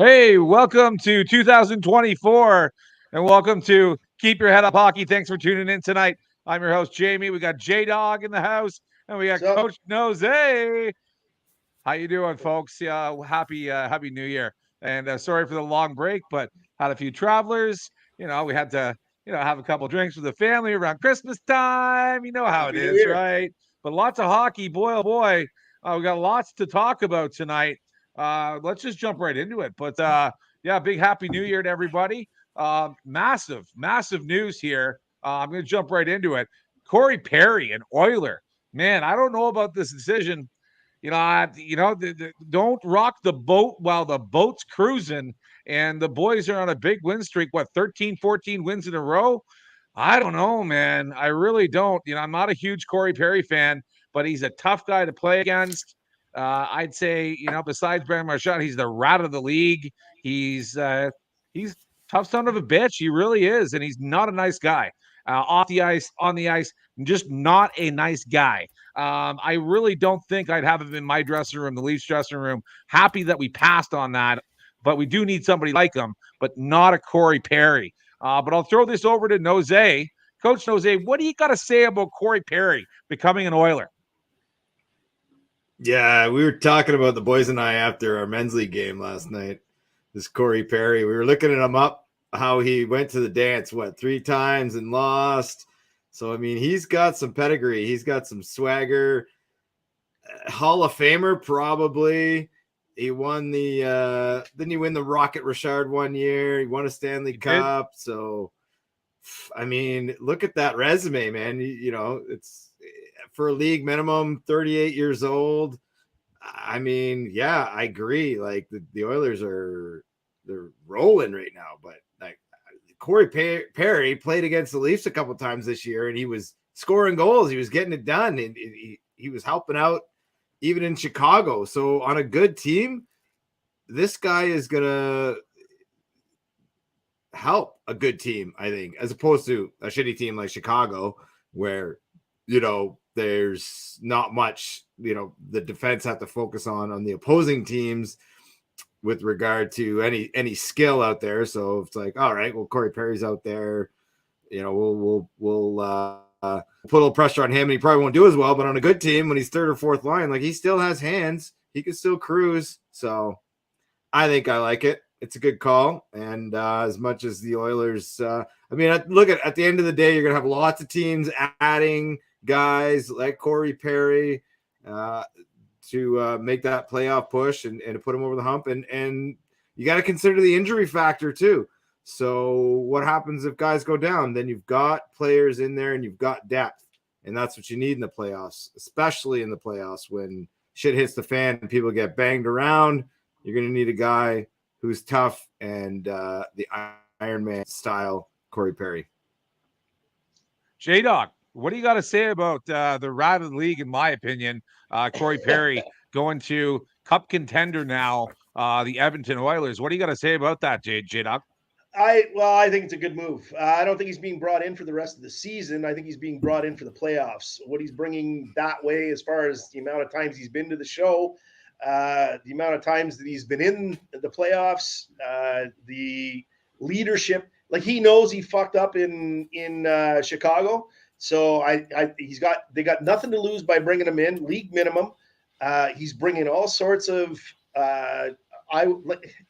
Hey, welcome to 2024 and welcome to Keep Your Head Up Hockey. Thanks for tuning in tonight. I'm your host, Jamie. We got J-Dog in the house and we got So Coach Nose. How you doing, folks? Yeah, happy New Year. And sorry for the long break, but had a few travelers. We had to, have a couple drinks with the family around Christmas time. You know how it Happy New is, Year. right? But lots of hockey, boy, oh boy. We got lots to talk about tonight. Let's just jump right into it. But yeah, big happy New Year to everybody. Massive news here. I'm going to jump right into it. Corey Perry, an Oiler. Man, I don't know about this decision. Don't rock the boat while the boat's cruising. And the boys are on a big win streak. What, 13, 14 wins in a row? I don't know, man. I really don't. I'm not a huge Corey Perry fan, but he's a tough guy to play against. I'd say, besides Brandon Marchand, he's the rat of the league. He's tough son of a bitch. He really is, and he's not a nice guy. Off the ice, on the ice, just not a nice guy. I really don't think I'd have him in my dressing room, the Leafs dressing room. Happy that we passed on that, but we do need somebody like him, but not a Corey Perry. But I'll throw this over to Nose. Coach Nose, what do you got to say about Corey Perry becoming an Oiler? Yeah, we were talking about the boys and I after our men's league game last night. This Corey Perry, we were looking at him up, how he went to the dance, 3 times and lost. So, I mean, he's got some pedigree. He's got some swagger. Hall of Famer, probably. He won didn't he win the Rocket Richard one year? He won a Stanley Cup. So, I mean, look at that resume, man. It's for a league minimum, 38 years old. I mean, yeah, I agree. Like the Oilers they're rolling right now, but like Corey Perry played against the Leafs a couple times this year, and he was scoring goals. He was getting it done, and he was helping out even in Chicago. So on a good team, this guy is gonna help a good team, I think, as opposed to a shitty team like Chicago, where there's not much, the defense have to focus on the opposing teams with regard to any skill out there. So it's like, all right, well, Corey Perry's out there, we'll put a little pressure on him, and he probably won't do as well. But on a good team, when he's third or fourth line, like he still has hands, he can still cruise. So I think I like it. It's a good call. And as much as the Oilers, look at the end of the day, you're gonna have lots of teams adding guys like Corey Perry to make that playoff push and to put him over the hump. And you got to consider the injury factor too. So what happens if guys go down? Then you've got players in there and you've got depth. And that's what you need in the playoffs, especially in the playoffs when shit hits the fan and people get banged around. You're going to need a guy who's tough and the Iron Man style Corey Perry. J-Dog, what do you got to say about the rat of the league, in my opinion, Corey Perry going to cup contender now, the Edmonton Oilers? What do you got to say about that, J-Dog? I think it's a good move. I don't think he's being brought in for the rest of the season. I think he's being brought in for the playoffs. What he's bringing that way, as far as the amount of times he's been to the show, the amount of times that he's been in the playoffs, the leadership. Like he knows he fucked up in Chicago, so they got nothing to lose by bringing him in, league minimum. He's bringing all sorts of.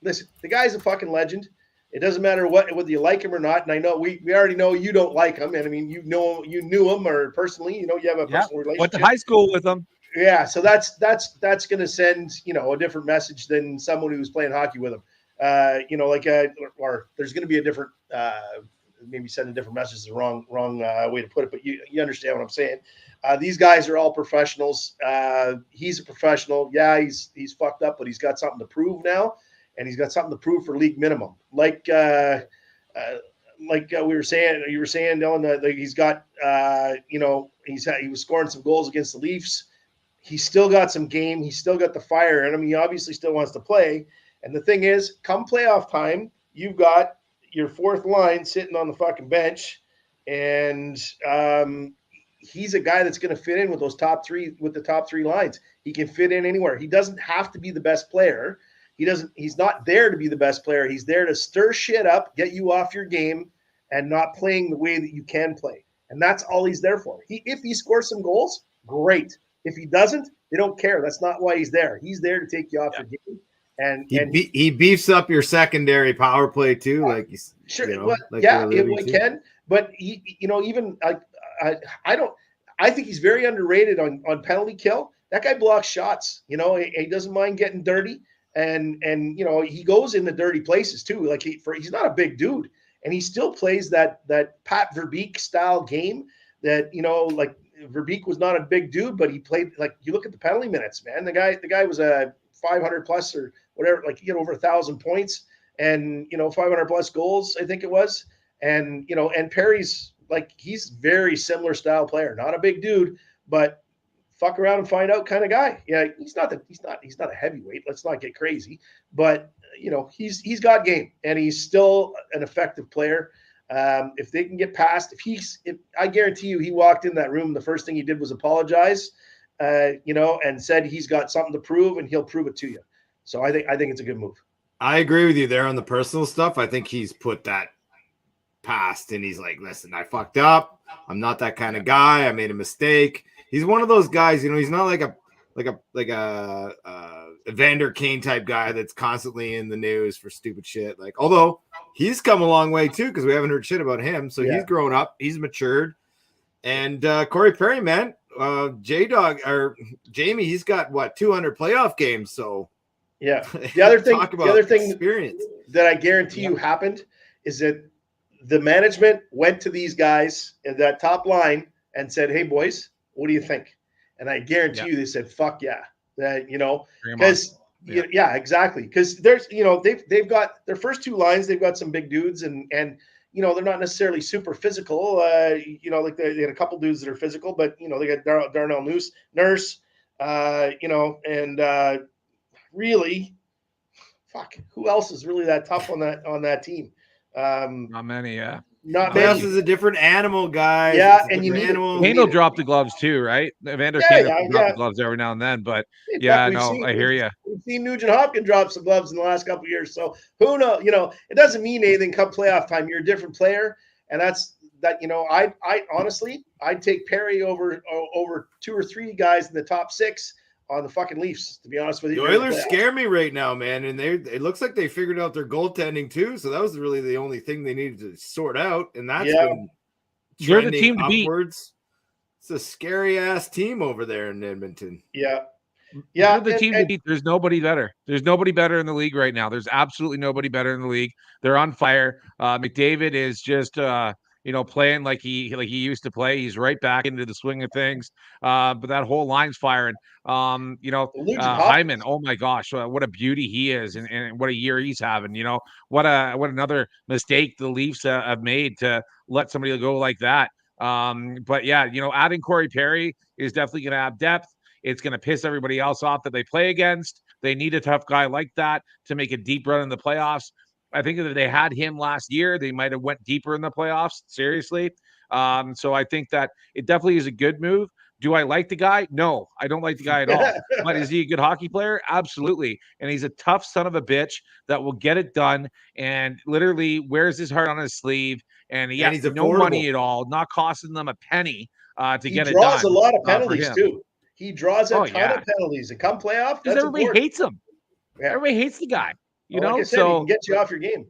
Listen, the guy's a fucking legend. It doesn't matter whether you like him or not. And I know we already know you don't like him, and I mean you knew him or personally, you have a personal relationship. Went to high school with him. Yeah, so that's going to send a different message than someone who's playing hockey with him. Or there's going to be a different, maybe send a different message is the wrong way to put it, but you understand what I'm saying. These guys are all professionals. He's a professional. Yeah, he's fucked up, but he's got something to prove now, and he's got something to prove for league minimum. Like we were saying, you were saying, Dylan, that he's got, he was scoring some goals against the Leafs. He's still got some game. He's still got the fire in him. He obviously still wants to play. And the thing is, come playoff time, you've got your fourth line sitting on the fucking bench, and he's a guy that's going to fit in with the top three lines. He can fit in anywhere. He doesn't have to be the best player. He's not there to be the best player. He's there to stir shit up, get you off your game, and not playing the way that you can play. And that's all he's there for. If he scores some goals, great. If he doesn't, they don't care. That's not why he's there. He's there to take you off your game. And he beefs up your secondary power play too, like he's sure, you know, well, like yeah, he can. But even I think he's very underrated on penalty kill. That guy blocks shots. He doesn't mind getting dirty, and he goes in the dirty places too. Like he's not a big dude, and he still plays that Pat Verbeek style game. That like Verbeek was not a big dude, but he played like you look at the penalty minutes, man. The guy was a 500 plus or whatever, like he had over 1,000 points and 500 plus goals, I think it was. And and Perry's like he's very similar style player, not a big dude, but fuck around and find out kind of guy. Yeah, he's not a heavyweight. Let's not get crazy, but he's got game and he's still an effective player. If they can get past, if I guarantee you, he walked in that room, the first thing he did was apologize, and said he's got something to prove and he'll prove it to you. So I think it's a good move. I agree with you there on the personal stuff. I think he's put that past and he's like, listen, I fucked up. I'm not that kind of guy. I made a mistake. He's one of those guys, he's not like a Evander Kane type guy that's constantly in the news for stupid shit. Like, although he's come a long way too, because we haven't heard shit about him. So he's grown up, he's matured. And Corey Perry, man, J-Dog or Jamie, he's got 200 playoff games. So yeah. The other thing experience that I guarantee you happened is that the management went to these guys in that top line and said, "Hey boys, what do you think?" And I guarantee you they said, "Fuck yeah." That because exactly. Because there's they've got their first two lines, they've got some big dudes and they're not necessarily super physical. Like they had a couple dudes that are physical, but they got Darnell Nurse, and really, fuck, who else is really that tough on that team? Not many, yeah. Not Playoffs many. is a different animal, guys. Yeah, and you need animal. Kane will drop the gloves too, right? Evander Kane will drop the gloves every now and then, but I hear you. We've seen Nugent Hopkins drop some gloves in the last couple of years, so who knows? It doesn't mean anything come playoff time. You're a different player, and that's that. I honestly, I'd take Perry over 2 or 3 guys in the top 6 on the fucking Leafs, to be honest with you. The Oilers scare me right now, man, and it looks like they figured out their goaltending too. So that was really the only thing they needed to sort out, and that's been you're the team to upwards. Beat. It's a scary ass team over there in Edmonton. Yeah. You're the team to beat. There's nobody better. There's nobody better in the league right now. There's absolutely nobody better in the league. They're on fire. McDavid is just playing like he used to play. He's right back into the swing of things. But that whole line's firing. Hyman, oh my gosh, what a beauty he is, and what a year he's having. What another mistake the Leafs have made to let somebody go like that. But yeah, adding Corey Perry is definitely going to have depth. It's going to piss everybody else off that they play against. They need a tough guy like that to make a deep run in the playoffs. I think if they had him last year, they might have went deeper in the playoffs. Seriously. So I think that it definitely is a good move. Do I like the guy? No, I don't like the guy at all. But is he a good hockey player? Absolutely. And he's a tough son of a bitch that will get it done and literally wears his heart on his sleeve. And he has no money at all, not costing them a penny to get it done. He draws a lot of penalties too. He draws a ton of penalties. And come playoff, because everybody hates him. Yeah. Everybody hates the guy. Like I said, he can get you off your game.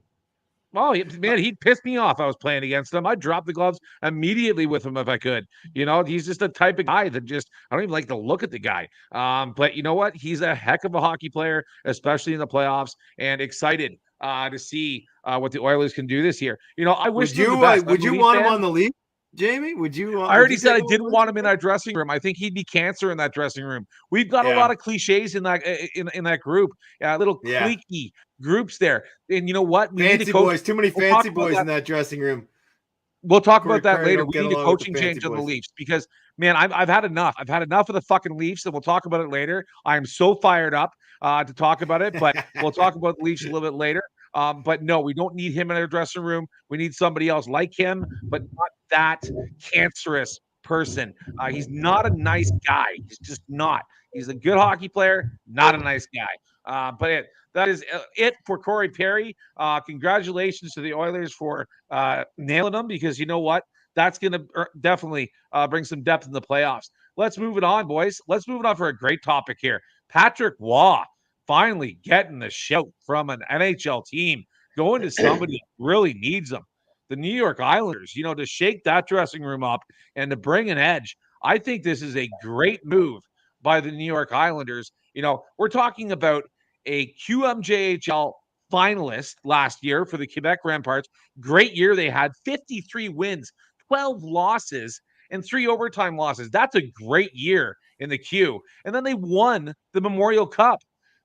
Oh, man, he'd piss me off. I was playing against him. I'd drop the gloves immediately with him if I could. He's just the type of guy that I don't even like to look at the guy. But you know what? He's a heck of a hockey player, especially in the playoffs, and excited to see what the Oilers can do this year. I wish would you want him on the league? Jamie, would you? I already said I didn't want him in our dressing room. I think he'd be cancer in that dressing room. We've got a lot of cliches in that in that group, little cliquey groups there. And you know what? We fancy need boys, too many fancy boys in that dressing room. We'll talk about that later. We need a coaching change on the Leafs because, man, I've had enough. I've had enough of the fucking Leafs, and we'll talk about it later. I'm so fired up to talk about it, but we'll talk about the Leafs a little bit later. But no, we don't need him in our dressing room. We need somebody else like him, but not that cancerous person. He's not a nice guy. He's just not. He's a good hockey player, not a nice guy. But that is it for Corey Perry. Congratulations to the Oilers for nailing them, because you know what? That's going to definitely bring some depth in the playoffs. Let's move it on, boys. Let's move it on for a great topic here. Patrick Waugh finally getting the shout from an NHL team, going to somebody that really needs them. The New York Islanders, to shake that dressing room up and to bring an edge. I think this is a great move by the New York Islanders. We're talking about a QMJHL finalist last year for the Quebec Remparts. Great year. They had 53 wins, 12 losses, and 3 overtime losses. That's a great year in the Q. And then they won the Memorial Cup.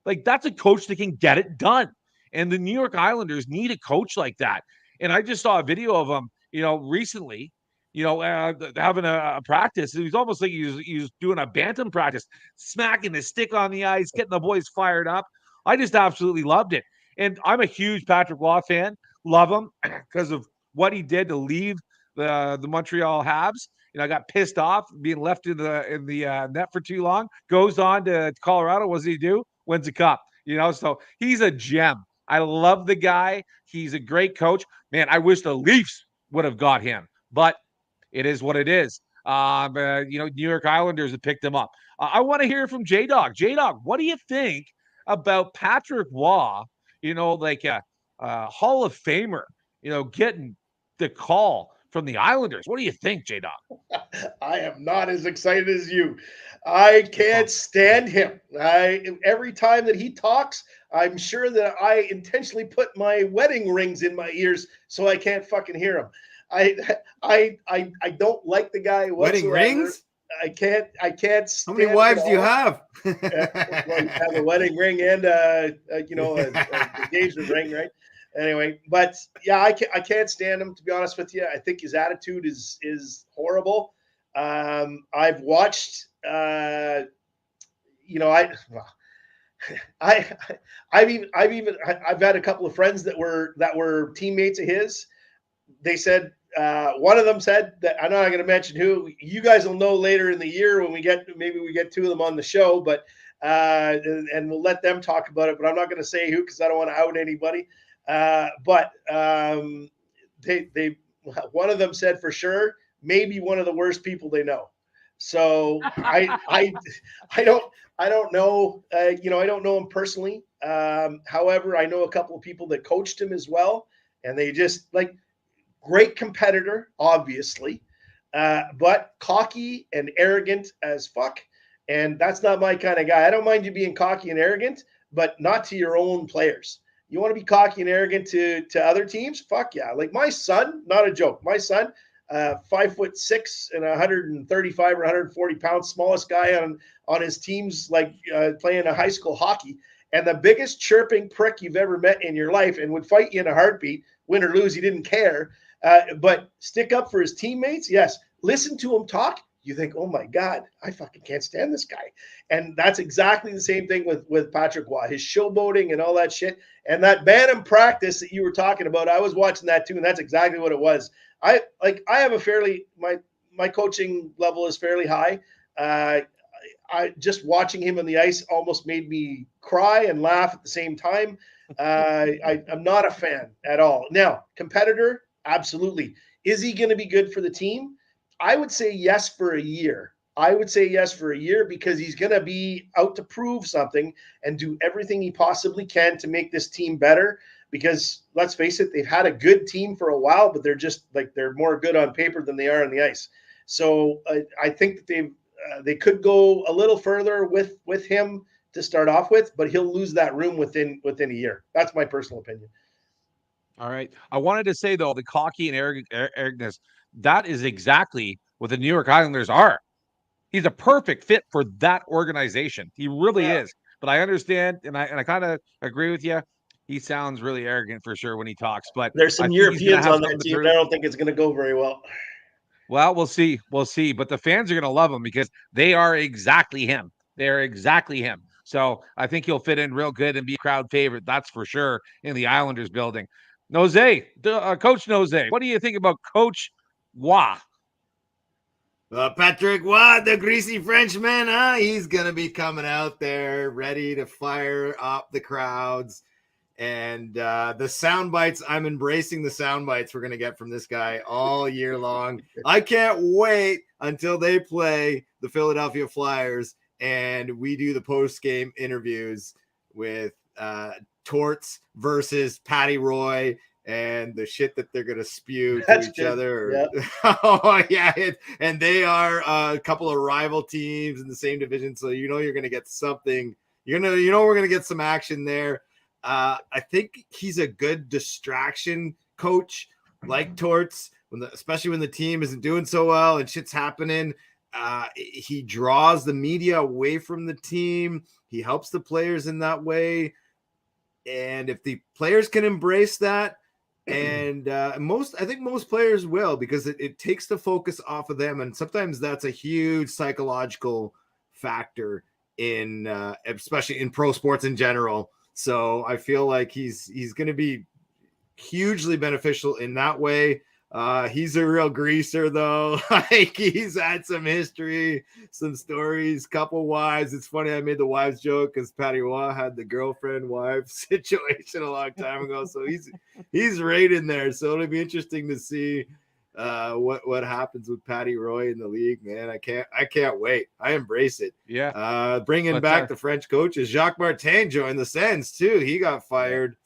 Like, that's a coach that can get it done. And the New York Islanders need a coach like that. And I just saw a video of him, recently, having a practice. It was almost like he was doing a bantam practice, smacking his stick on the ice, getting the boys fired up. I just absolutely loved it. And I'm a huge Patrick Waugh fan. Love him because of what he did to leave the Montreal Habs. I got pissed off being left in the net for too long. Goes on to Colorado. What does he do? Wins a cup. So he's a gem. I love the guy. He's a great coach. Man, I wish the Leafs would have got him, but it is what it is. New York Islanders have picked him up. I want to hear from J-Dog. J-Dog, what do you think about Patrick Waugh, like a Hall of Famer, getting the call from the Islanders? What do you think, J-Dog? I am not as excited as you. I can't stand him. Every time that he talks, I'm sure that I intentionally put my wedding rings in my ears so I can't fucking hear him. I don't like the guy whatsoever. Wedding rings? I can't. How many wives do you have? Well, you have a wedding ring and an engagement ring, right? Anyway, but yeah, I can't stand him, to be honest with you. I think his attitude is horrible. I've watched, I've had a couple of friends that were teammates of his. They said, one of them said that, I'm not going to mention who. You guys will know later in the year when maybe we get 2 of them on the show, but and we'll let them talk about it. But I'm not going to say who because I don't want to out anybody. But one of them said for sure, maybe one of the worst people they know. So I don't know. I don't know him personally. However, I know a couple of people that coached him as well, and they just great competitor, obviously, but cocky and arrogant as fuck. And that's not my kind of guy. I don't mind you being cocky and arrogant, but not to your own players. You want to be cocky and arrogant to other teams? Fuck yeah. Like my son, not a joke. My son, 5'6" and 135 or 140 pounds, smallest guy on his teams, playing a high school hockey, and the biggest chirping prick you've ever met in your life, and would fight you in a heartbeat, win or lose, he didn't care. But stick up for his teammates. Yes. Listen to him talk. You think, oh my God, I fucking can't stand this guy. And that's exactly the same thing with Patrick Waugh, his showboating and all that shit. And that bantam practice that you were talking about, I was watching that too. And that's exactly what it was. I have my coaching level is fairly high. I just watching him on the ice almost made me cry and laugh at the same time. I'm not a fan at all. Now, competitor, absolutely. Is he going to be good for the team? I would say yes for a year. Because he's going to be out to prove something and do everything he possibly can to make this team better. Because let's face it, they've had a good team for a while, but they're just they're more good on paper than they are on the ice. So I think that they could go a little further with him to start off with, but he'll lose that room within a year. That's my personal opinion. All right. I wanted to say, though, the cocky and arrogance, that is exactly what the New York Islanders are. He's a perfect fit for that organization. He really is. But I understand, and I kind of agree with you. He sounds really arrogant for sure when he talks. But there's some Europeans on that team. I don't think it's going to go very well. Well, we'll see. But the fans are going to love him because they are exactly him. They're exactly him. So I think he'll fit in real good and be a crowd favorite. That's for sure in the Islanders building. Nose, Coach Nose, what do you think about Coach Waugh? Patrick Watt, the greasy Frenchman, he's going to be coming out there ready to fire up the crowds. And the sound bites, I'm embracing the sound bites we're going to get from this guy all year long. I can't wait until they play the Philadelphia Flyers and we do the post-game interviews with Torts versus Patty Roy and the shit that they're going to spew to each other. Yep. Oh, yeah. And they are a couple of rival teams in the same division. So, you're going to get something. We're going to get some action there. I think he's a good distraction coach like Torts, especially when the team isn't doing so well and shit's happening. He draws the media away from the team. He helps the players in that way. And if the players can embrace that, and I think most players will, because it takes the focus off of them. And sometimes that's a huge psychological factor in especially in pro sports in general. So I feel like he's going to be hugely beneficial in that way. He's a real greaser, though. Like, he's had some history, some stories, couple wives. It's funny, I made the wives joke because Patty Waugh had the girlfriend-wife situation a long time ago. So he's right in there. So it'll be interesting to see what happens with Patty Roy in the league, man. I can't wait. I embrace it. Yeah. Bringing back the French coaches. Jacques Martin joined the Sens too. He got fired.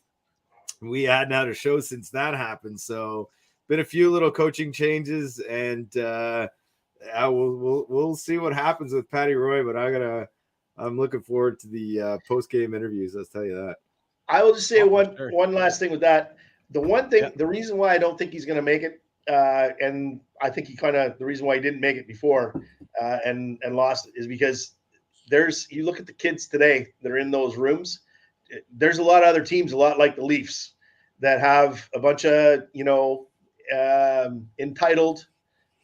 We hadn't had a show since that happened. So been a few little coaching changes, and we'll see what happens with Patty Roy. But I'm looking forward to the post game interviews. Let's tell you that. I will just say one last thing with that. The one thing, the reason why I don't think he's going to make it, and I think the reason why he didn't make it before and lost is because you look at the kids today that are in those rooms. There's a lot of other teams, a lot like the Leafs, that have a bunch of entitled,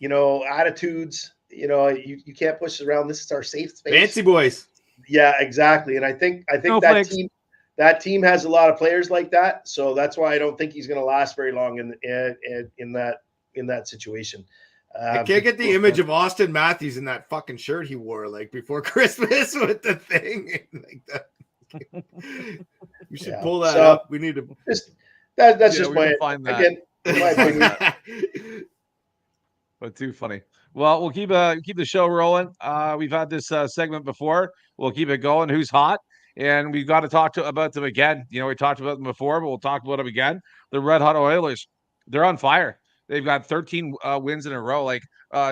attitudes. You can't push it around. This is our safe space. Fancy boys. Yeah, exactly. And I think that team has a lot of players like that. So that's why I don't think he's going to last very long in that situation. I can't get the image of Austin Matthews in that fucking shirt he wore like before Christmas with the thing like that. We should pull that up. We need to. That's just my opinion. But too funny. Well, we'll keep the show rolling. We've had this segment before. We'll keep it going. Who's hot? And we've got to talk about them again. We talked about them before, but we'll talk about them again. The Red Hot Oilers, they're on fire. They've got 13 wins in a row,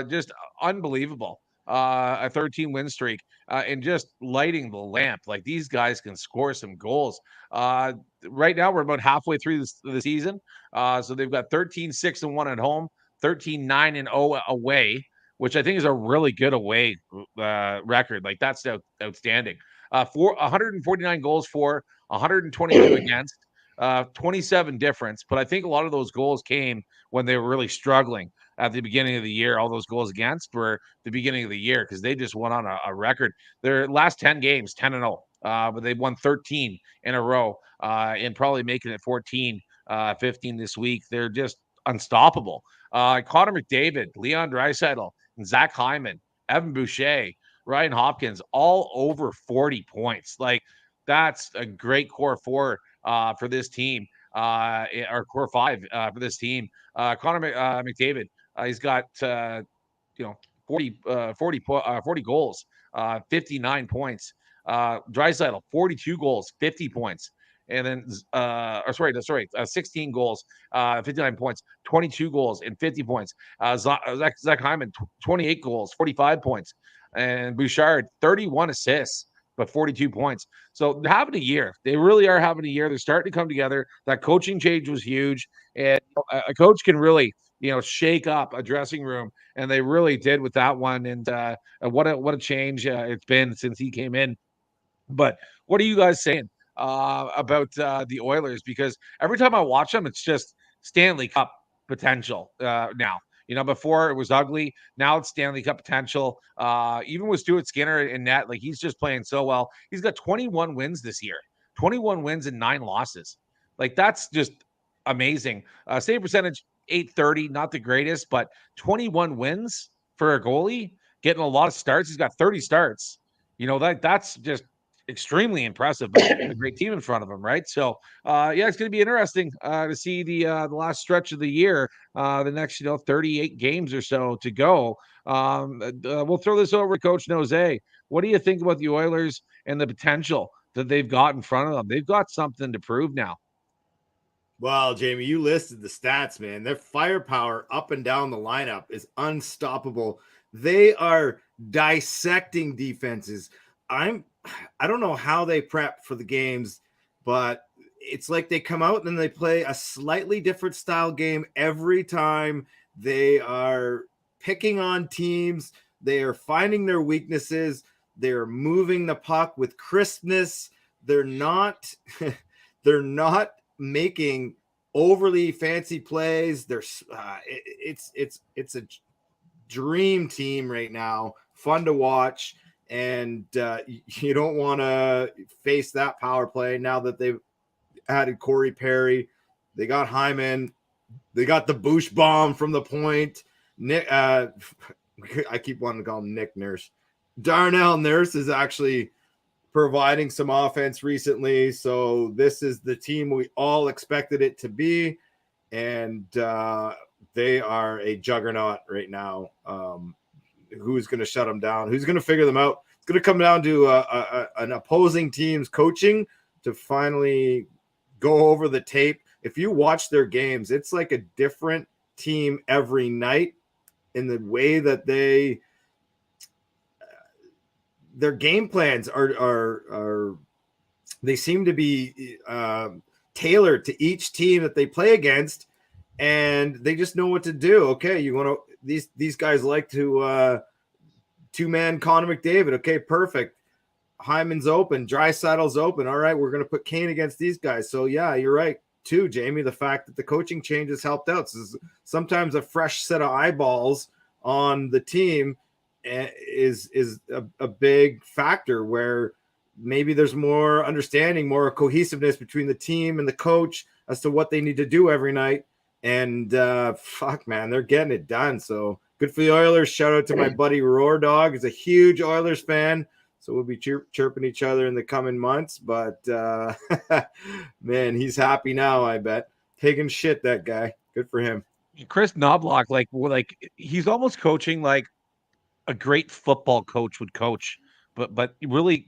just unbelievable. A 13 win streak and just lighting the lamp. Like, these guys can score some goals. Right now, we're about halfway through the season. So they've got 13-6-1 at home, 13-9-0 away, which I think is a really good away record. Like, that's outstanding. 149 goals for, 122 against, 27 difference. But I think a lot of those goals came when they were really struggling at the beginning of the year. All those goals against were the beginning of the year because they just went on a record. Their last 10 games, 10-0, but they've won 13 in a row and probably making it 14, 15 this week. They're just unstoppable. Connor McDavid, Leon Draisaitl, and Zach Hyman, Evan Boucher, Ryan Hopkins, all over 40 points. Like, that's a great core four for this team, or core five for this team. Connor McDavid, he's got 40 goals, 59 points. Draisaitl, 42 goals, 50 points. And then 16 goals, 59 points, 22 goals and 50 points. Zach Hyman, 28 goals, 45 points. And Bouchard, 31 assists, but 42 points. So they're having a year. They really are having a year. They're starting to come together. That coaching change was huge. And a coach can really, shake up a dressing room. And they really did with that one. And what a change it's been since he came in. But what are you guys saying about the Oilers? Because every time I watch them, it's just Stanley Cup potential now. Before it was ugly. Now it's Stanley Cup potential. Even with Stuart Skinner in net, like, he's just playing so well. He's got 21 wins this year, 21 wins and 9 losses. Like, that's just amazing. Save percentage, .830, not the greatest, but 21 wins. for a goalie, getting a lot of starts. He's got 30 starts. That's just extremely impressive, but a great team in front of him, right? So, yeah, it's going to be interesting to see the last stretch of the year, the next 38 games or so to go. We'll throw this over to Coach Nose. What do you think about the Oilers and the potential that they've got in front of them? They've got something to prove now. Well, Jamie, you listed the stats, man. Their firepower up and down the lineup is unstoppable. They are dissecting defenses. I don't know how they prep for the games, but it's like they come out and they play a slightly different style game every time. They are picking on teams. They are finding their weaknesses. They're moving the puck with crispness. They're not making overly fancy plays. It's a dream team right now, fun to watch, and you don't want to face that power play now that they've added Corey Perry. They got Hyman. They got the Bush bomb from the point. Nick, I keep wanting to call him Nick Nurse. Darnell Nurse is actually providing some offense recently. So this is the team we all expected it to be. And they are a juggernaut right now. Who's going to shut them down? Who's going to figure them out? It's going to come down to an opposing team's coaching to finally go over the tape. If you watch their games, it's like a different team every night in the way that their game plans are they seem to be tailored to each team that they play against, and they just know what to do. Okay, you want to these guys like to two-man Connor McDavid. Okay, perfect. Hyman's open, Draisaitl's open. All right, we're going to put Kane against these guys. So yeah, you're right too, Jamie. The fact that the coaching changes helped out. So sometimes a fresh set of eyeballs on the team is a big factor where maybe there's more understanding, more cohesiveness between the team and the coach as to what they need to do every night. And fuck, man, they're getting it done. So good for the Oilers. Shout out to my buddy Roar Dog. He's a huge Oilers fan. So we'll be chirping each other in the coming months. But man, he's happy now, I bet. Taking shit, that guy. Good for him. Chris Knobloch, like he's almost coaching like a great football coach would coach, but really,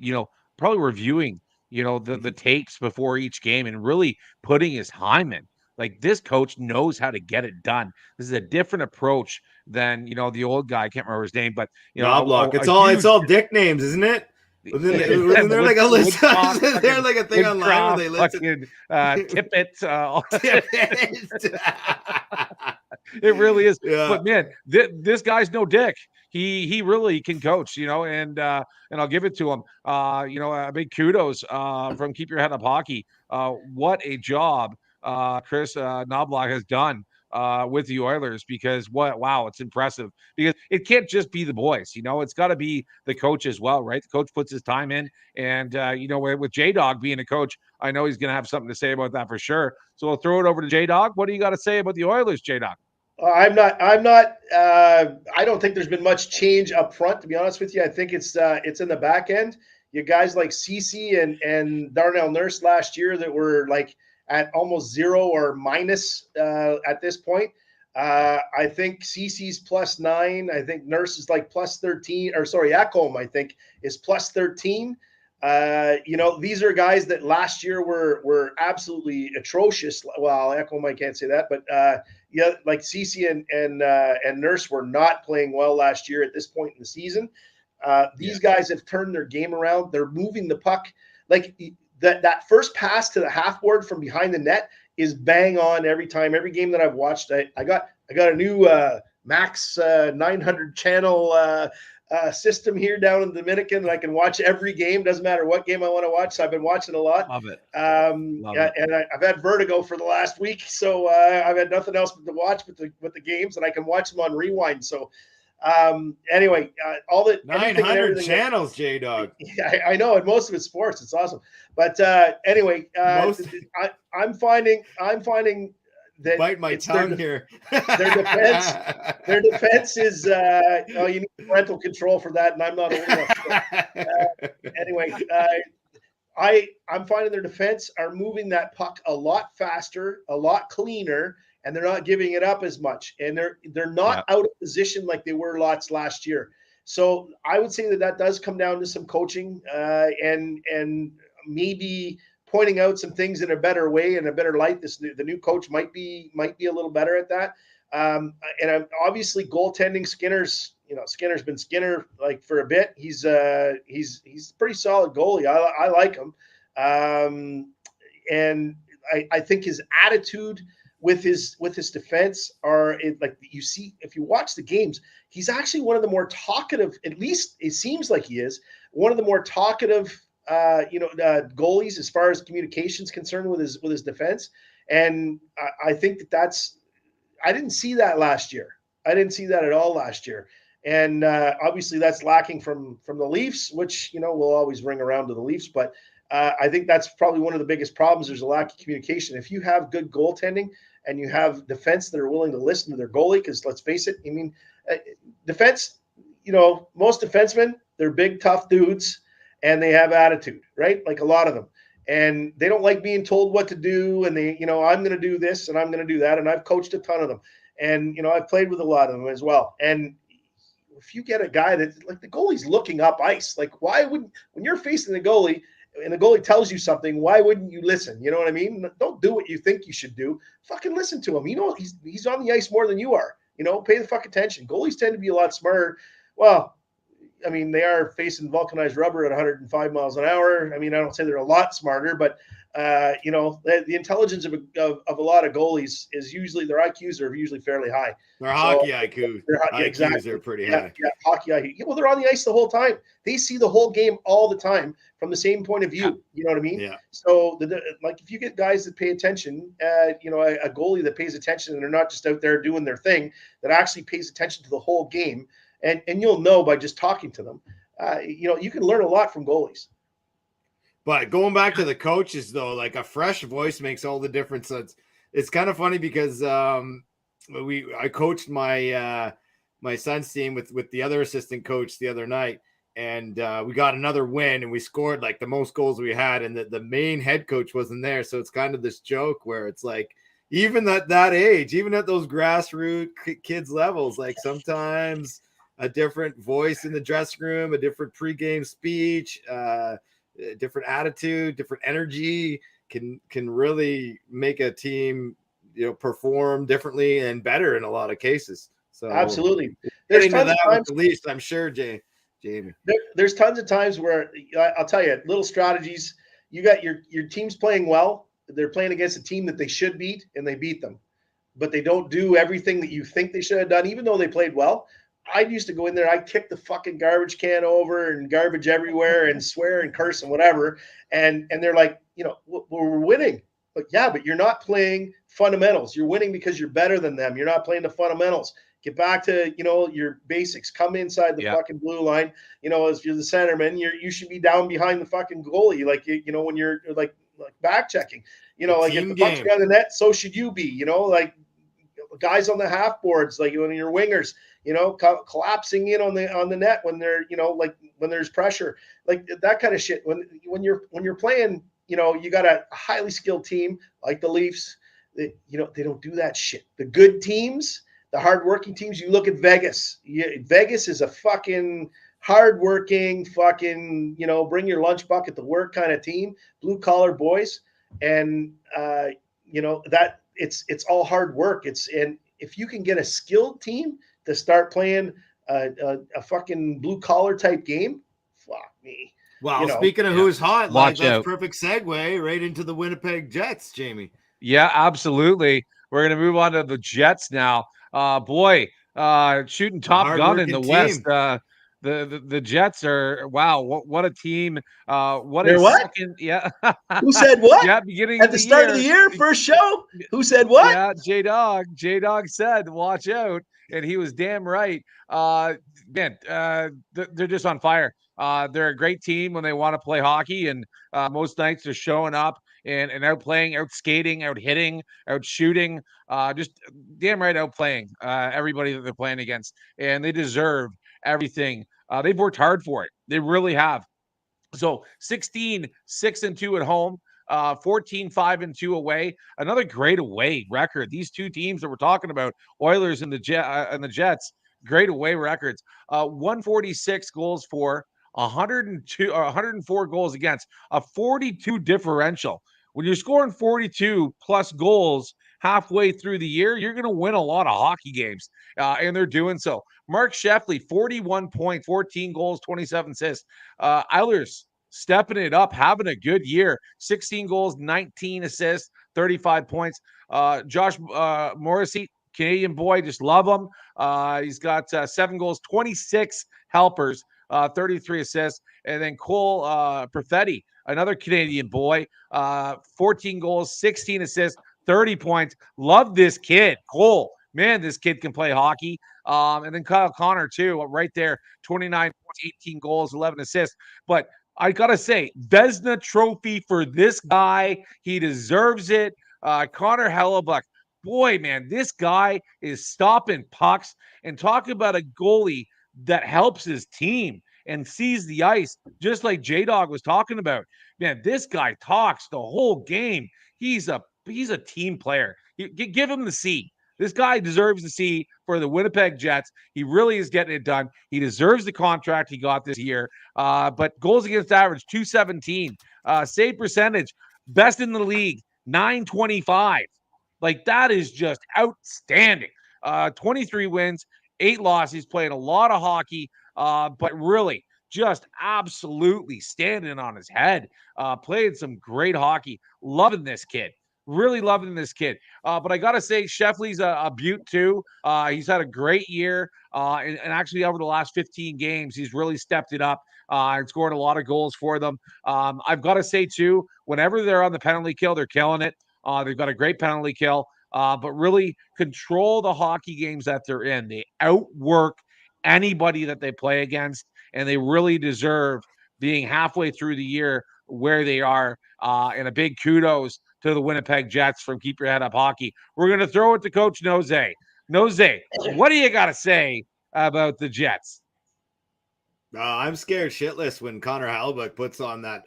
probably reviewing, the tapes before each game and really putting his time in. Like, this coach knows how to get it done. This is a different approach than, the old guy. I can't remember his name, but Knobloch. It's all dick names, isn't it? Isn't there like a list? Is there like a thing online where they listen? Tippett. It really is. Yeah. But man, this guy's no dick. He really can coach, and I'll give it to him. A big kudos from Keep Your Head Up Hockey. What a job Chris Knobloch has done with the Oilers, because it's impressive, because it can't just be the boys, it's got to be the coach as well, right? The coach puts his time in, and with J-Dog being a coach, I know he's going to have something to say about that for sure. So we'll throw it over to J-Dog. What do you got to say about the Oilers, J-Dog? I don't think there's been much change up front, to be honest with you. I think it's in the back end. You guys like Ceci and Darnell Nurse last year that were like at almost zero or minus at this point. I think Ceci's +9. I think Nurse is like +13, or sorry, Ekholm, I think, is +13. These are guys that last year were absolutely atrocious. Well, Ekholm, I can't say that, but like Ceci and Nurse were not playing well last year at this point in the season. These guys have turned their game around. They're moving the puck. Like that first pass to the half board from behind the net is bang on every time. Every game that I've watched, I got a new Max 900 channel system here down in the Dominican, and I can watch every game. Doesn't matter what game I want to watch. So I've been watching a lot. Love it. And I've had vertigo for the last week, so I've had nothing else but to watch with the games, and I can watch them on rewind. So anyway, all the 900 channels, J-Dog. Yeah, I know, and most of it's sports. It's awesome. But anyway, I'm finding that bite my it's their tongue here. Their defense is you need parental control for that, and I'm not old enough. So, anyway, I'm finding their defense are moving that puck a lot faster, a lot cleaner, and they're not giving it up as much. And they're not out of position like they were lots last year. So I would say that does come down to some coaching and maybe pointing out some things in a better way, in a better light. The new coach might be a little better at that. And obviously goaltending, Skinner's been Skinner like for a bit. He's a pretty solid goalie. I like him. And I think his attitude with his defense like you see, if you watch the games, he's actually one of the more talkative, at least it seems like he is one of the more talkative goalies as far as communication is concerned with his defense. And I think I didn't see that last year. I didn't see that at all last year. And obviously that's lacking from the Leafs, which, we'll always ring around to the Leafs. But I think that's probably one of the biggest problems. There's a lack of communication. If you have good goaltending and you have defense that are willing to listen to their goalie, because let's face it, defense, most defensemen, they're big, tough dudes, and they have attitude, right? Like a lot of them. And they don't like being told what to do. And they, I'm going to do this and I'm going to do that. And I've coached a ton of them. And, I've played with a lot of them as well. And if you get a guy that, like, the goalie's looking up ice, like, why wouldn't, when you're facing the goalie and the goalie tells you something, why wouldn't you listen? You know what I mean? Don't do what you think you should do. Fucking listen to him. He's on the ice more than you are. Pay the fuck attention. Goalies tend to be a lot smarter. Well, they are facing vulcanized rubber at 105 miles an hour. I don't say they're a lot smarter, but the intelligence of a lot of goalies is usually, their IQs are usually fairly high. Their hockey IQs. IQs are pretty high. Yeah, hockey IQ. Well, they're on the ice the whole time. They see the whole game all the time from the same point of view. Yeah. You know what I mean? Yeah. So, if you get guys that pay attention, a goalie that pays attention, and they're not just out there doing their thing, that actually pays attention to the whole game. And you'll know by just talking to them, you can learn a lot from goalies. But going back to the coaches, though, like a fresh voice makes all the difference. It's kind of funny because I coached my son's team with the other assistant coach the other night, and we got another win, and we scored like the most goals we had, and the main head coach wasn't there. So it's kind of this joke where it's like, even at that age, even at those grassroots kids levels, like sometimes a different voice in the dressing room, a different pregame speech, different attitude, different energy can really make a team, perform differently and better in a lot So absolutely, there's tons of times, at least I'm sure, Jamie. There's tons of times where I'll tell you little strategies. You got your team's playing well. They're playing against a team that they should beat, and they beat them, but they don't do everything that you think they should have done, even though they played well. I used to go in there, I'd kick the fucking garbage can over and garbage everywhere and swear and curse and whatever. And they're like, we're winning. But yeah, but you're not playing fundamentals. You're winning because you're better than them. You're not playing the fundamentals. Get back to, your basics. Come inside the fucking blue line. As you're the centerman, you should be down behind the fucking goalie. Like, when you're like back checking, like if the puck's behind the net, so should you be, like guys on the half boards, like when you're wingers, collapsing in on the net when they're, like when there's pressure, like that kind of shit. When you're playing, you got a highly skilled team like the Leafs, they don't do that shit. The good teams, the hardworking teams, you look at Vegas. Vegas is a fucking hardworking, fucking, bring your lunch bucket to work kind of team, blue collar boys. And, that it's all hard work. And if you can get a skilled team to start playing a fucking blue collar type game, fuck me. Well, speaking of who's hot, that's perfect segue right into the Winnipeg Jets, Jamie. Yeah, absolutely. We're going to move on to the Jets now. Shooting Top Gun in the West. The Jets are, wow, what a team. Yeah. Who said what? Yeah, beginning at the start of the year, first show. Who said what? Yeah, J-Dog said, watch out. And he was damn right. They're just on fire. They're a great team when they want to play hockey, and most nights they're showing up and outplaying, out skating, out hitting, out shooting, just damn right outplaying everybody that they're playing against. And they deserve everything. They've worked hard for it. They really have. So 16, 6-2 at home, 14, 5-2 away. Another great away record. These two teams that we're talking about, Oilers and the Jets, great away records. 146 goals for, 102, 104 goals against, a 42 differential. When you're scoring 42 plus goals halfway through the year, you're going to win a lot of hockey games, and they're doing so. Mark Sheffley, 41 points, 14 goals, 27 assists. Eilers stepping it up, having a good year. 16 goals, 19 assists, 35 points. Josh Morrissey, Canadian boy, just love him. He's got 7 goals, 26 helpers, 33 assists. And then Cole Perfetti, another Canadian boy, 14 goals, 16 assists, 30 points. Love this kid, Cole. Man, this kid can play hockey. And then Kyle Connor, too, right there, 29 points, 18 goals, 11 assists. But I got to say, Vezina trophy for this guy. He deserves it. Connor Hellebuyck, boy, man, this guy is stopping pucks. And talk about a goalie that helps his team and sees the ice, just like J-Dog was talking about. Man, this guy talks the whole game. He's a team player. Give him the C. This guy deserves the C for the Winnipeg Jets. He really is getting it done. He deserves the contract he got this year. But goals against average, 217. Save percentage, best in the league, 925. Like, that is just outstanding. 23 wins, 8 losses. He's playing a lot of hockey, but really just absolutely standing on his head, playing some great hockey. Loving this kid. Really loving this kid. But I got to say, Sheffley's a beaut too. He's had a great year. And actually, over the last 15 games, he's really stepped it up and scored a lot of goals for them. I've got to say, too, whenever they're on the penalty kill, they're killing it. They've got a great penalty kill, but really control the hockey games that they're in. They outwork anybody that they play against, and they really deserve being halfway through the year where they are. And a big kudos to the Winnipeg Jets from Keep Your Head Up Hockey. We're going to throw it to Coach Nose. Nose, what do you got to say about the Jets? I'm scared shitless when Connor Hellebuyck puts on that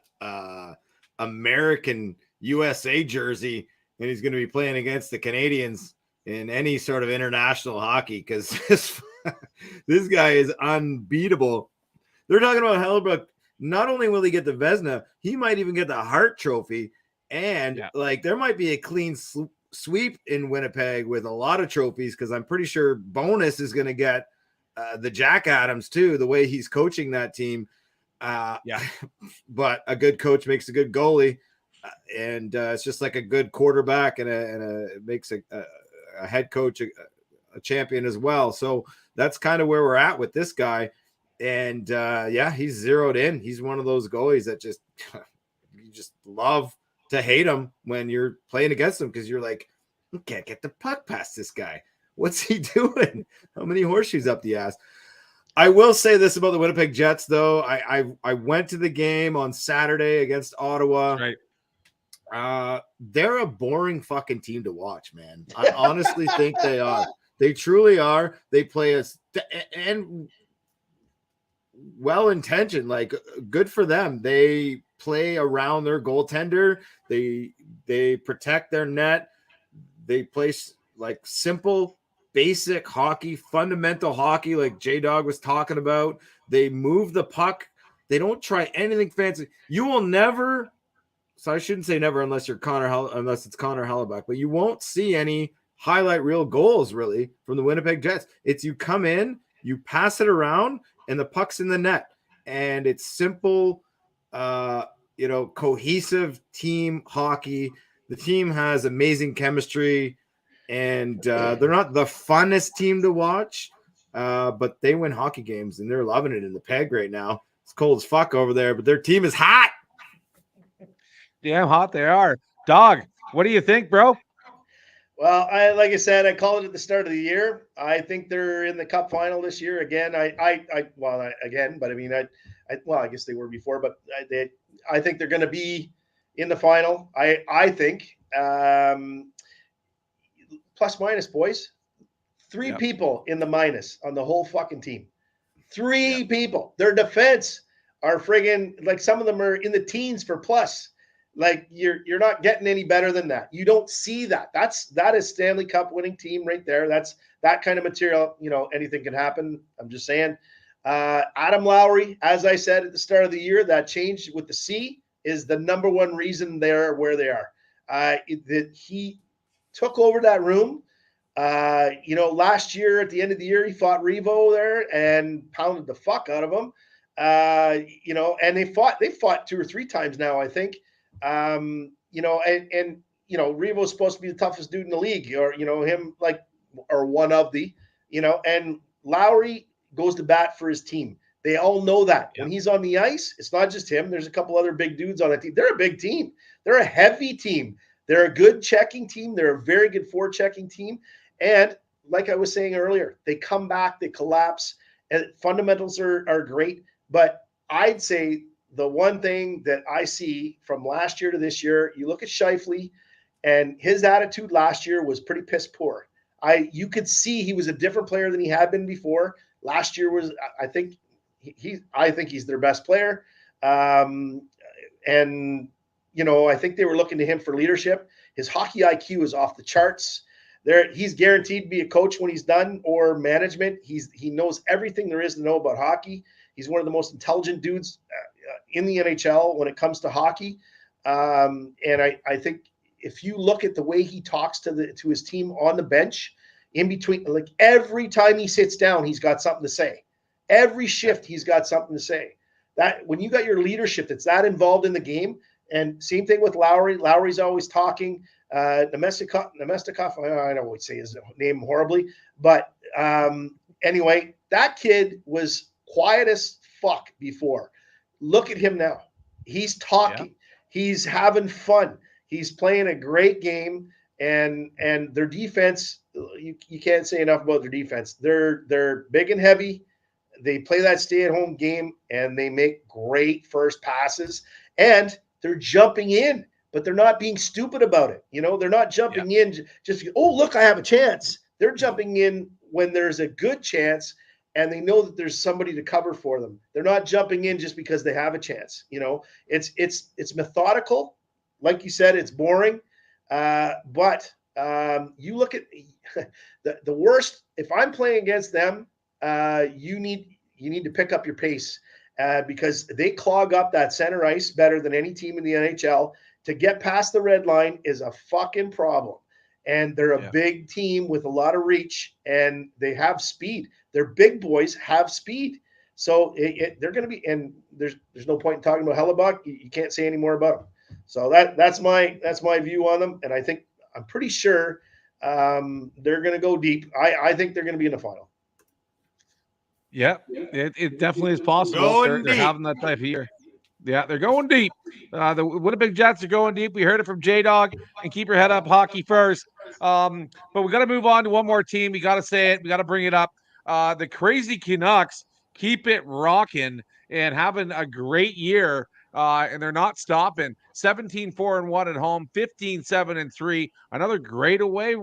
American USA jersey and he's going to be playing against the Canadians in any sort of international hockey, because this guy is unbeatable. They're talking about Hellebuyck. Not only will he get the Vezina, he might even get the Hart Trophy. And like, there might be a clean sweep in Winnipeg with a lot of trophies, because I'm pretty sure Bonus is going to get the Jack Adams too, the way he's coaching that team. But a good coach makes a good goalie, and it's just like a good quarterback, and it makes a head coach a champion as well. So that's kind of where we're at with this guy. And he's zeroed in. He's one of those goalies that just you just love to hate him when you're playing against him, because you're like, you can't get the puck past this guy. What's he doing? How many horseshoes up the ass? I will say this about the Winnipeg Jets, though. I went to the game on Saturday against Ottawa. Right. They're a boring fucking team to watch, man. I honestly think they are. They truly are. They play and well-intentioned, like, good for them. They play around their goaltender. They protect their net. They play like simple, basic hockey, fundamental hockey, like J-Dog was talking about. They move the puck. They don't try anything fancy. You will never, so I shouldn't say never unless it's Connor Hellebuyck, but you won't see any highlight reel goals really from the Winnipeg Jets. It's you come in, you pass it around, and the puck's in the net. And it's simple, cohesive team hockey. The team has amazing chemistry, and they're not the funnest team to watch, but they win hockey games, and they're loving it in the Peg right now. It's cold as fuck over there, but their team is hot. Damn hot they are. Dog, what do you think, bro? Well, like I said, I called it at the start of the year. I think they're in the Cup final this year again. I guess they were before, but I think they're going to be in the final. I think plus minus, boys. Three people in the minus on the whole fucking team. Three people. Their defense are friggin' like some of them are in the teens for plus. Like you're not getting any better than that. You don't see that. That is Stanley Cup winning team right there. That's that kind of material. You know, anything can happen. I'm just saying. Adam Lowry, as I said at the start of the year, that change with the C is the number one reason they're where they are. That he took over that room. Last year at the end of the year, he fought Revo there and pounded the fuck out of him. And they fought 2 or 3 times now, I think. Revo's supposed to be the toughest dude in the league, or him or one of the, and Lowry goes to bat for his team. They all know that when he's on the ice, it's not just him. There's a couple other big dudes on that team. They're a big team. They're a heavy team. They're a good checking team. They're a very good forechecking team. And like I was saying earlier, they come back, they collapse, and fundamentals are great. But I'd say the one thing that I see from last year to this year, you look at Scheifele, and his attitude last year was pretty piss poor. You could see he was a different player than he had been before. Last year was, I think he's their best player. I think they were looking to him for leadership. His hockey IQ is off the charts. He's guaranteed to be a coach when he's done, or management. He knows everything there is to know about hockey. He's one of the most intelligent dudes in the NHL when it comes to hockey. And I think if you look at the way he talks to his team on the bench, in between, like every time he sits down, he's got something to say. Every shift, he's got something to say. That when you got your leadership that's that involved in the game, and same thing with Lowry. Lowry's always talking. Nemestikov, I don't always say his name horribly, but anyway, that kid was quiet as fuck before. Look at him now. He's talking. He's having fun. He's playing a great game, and their defense, you can't say enough about their defense. They're big and heavy. They play that stay-at-home game, and they make great first passes, and they're jumping in, but they're not being stupid about it. They're not jumping in just, oh, look, I have a chance. They're jumping in when there's a good chance, and they know that there's somebody to cover for them. They're not jumping in just because they have a chance. It's methodical. Like you said, it's boring. But you look at the worst. If I'm playing against them, you need to pick up your pace because they clog up that center ice better than any team in the NHL. To get past the red line is a fucking problem. And they're a big team with a lot of reach, and they have speed. Their big boys have speed. So they're going to be, and there's no point in talking about Hellebuck. You can't say any more about them. So that's my view on them. And I'm pretty sure they're going to go deep. I think they're going to be in the final. Yeah, it definitely is possible. They're having that type of year. Yeah, they're going deep. The Winnipeg Jets are going deep. We heard it from J-Dog, and keep your head up, hockey first. But we got to move on to one more team. We got to say it. We got to bring it up. The crazy Canucks keep it rocking and having a great year, and they're not stopping. 17-4-1 at home, 15-7-3. Another great away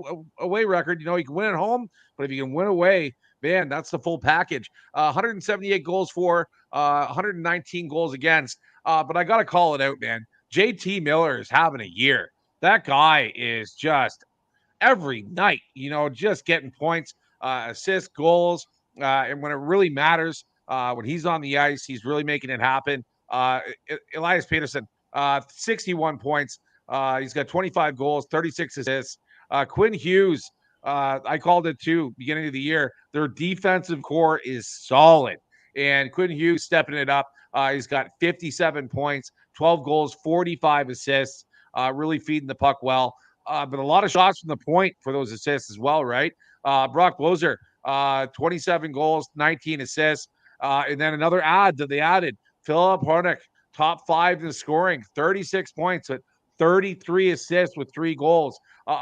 record. You can win at home, but if you can win away, man, that's the full package. 178 goals for, 119 goals against. But I got to call it out, man. JT Miller is having a year. That guy is just every night, just getting points, assists, goals. And when it really matters, when he's on the ice, he's really making it happen. Elias Peterson, 61 points. He's got 25 goals, 36 assists. Quinn Hughes, I called it too, beginning of the year. Their defensive core is solid. And Quinn Hughes stepping it up. He's got 57 points, 12 goals, 45 assists, really feeding the puck well. But a lot of shots from the point for those assists as well, right? Brock Loser, 27 goals, 19 assists. And then another ad that they added, Philip Hornick, top 5 in scoring, 36 points at 33 assists with 3 goals.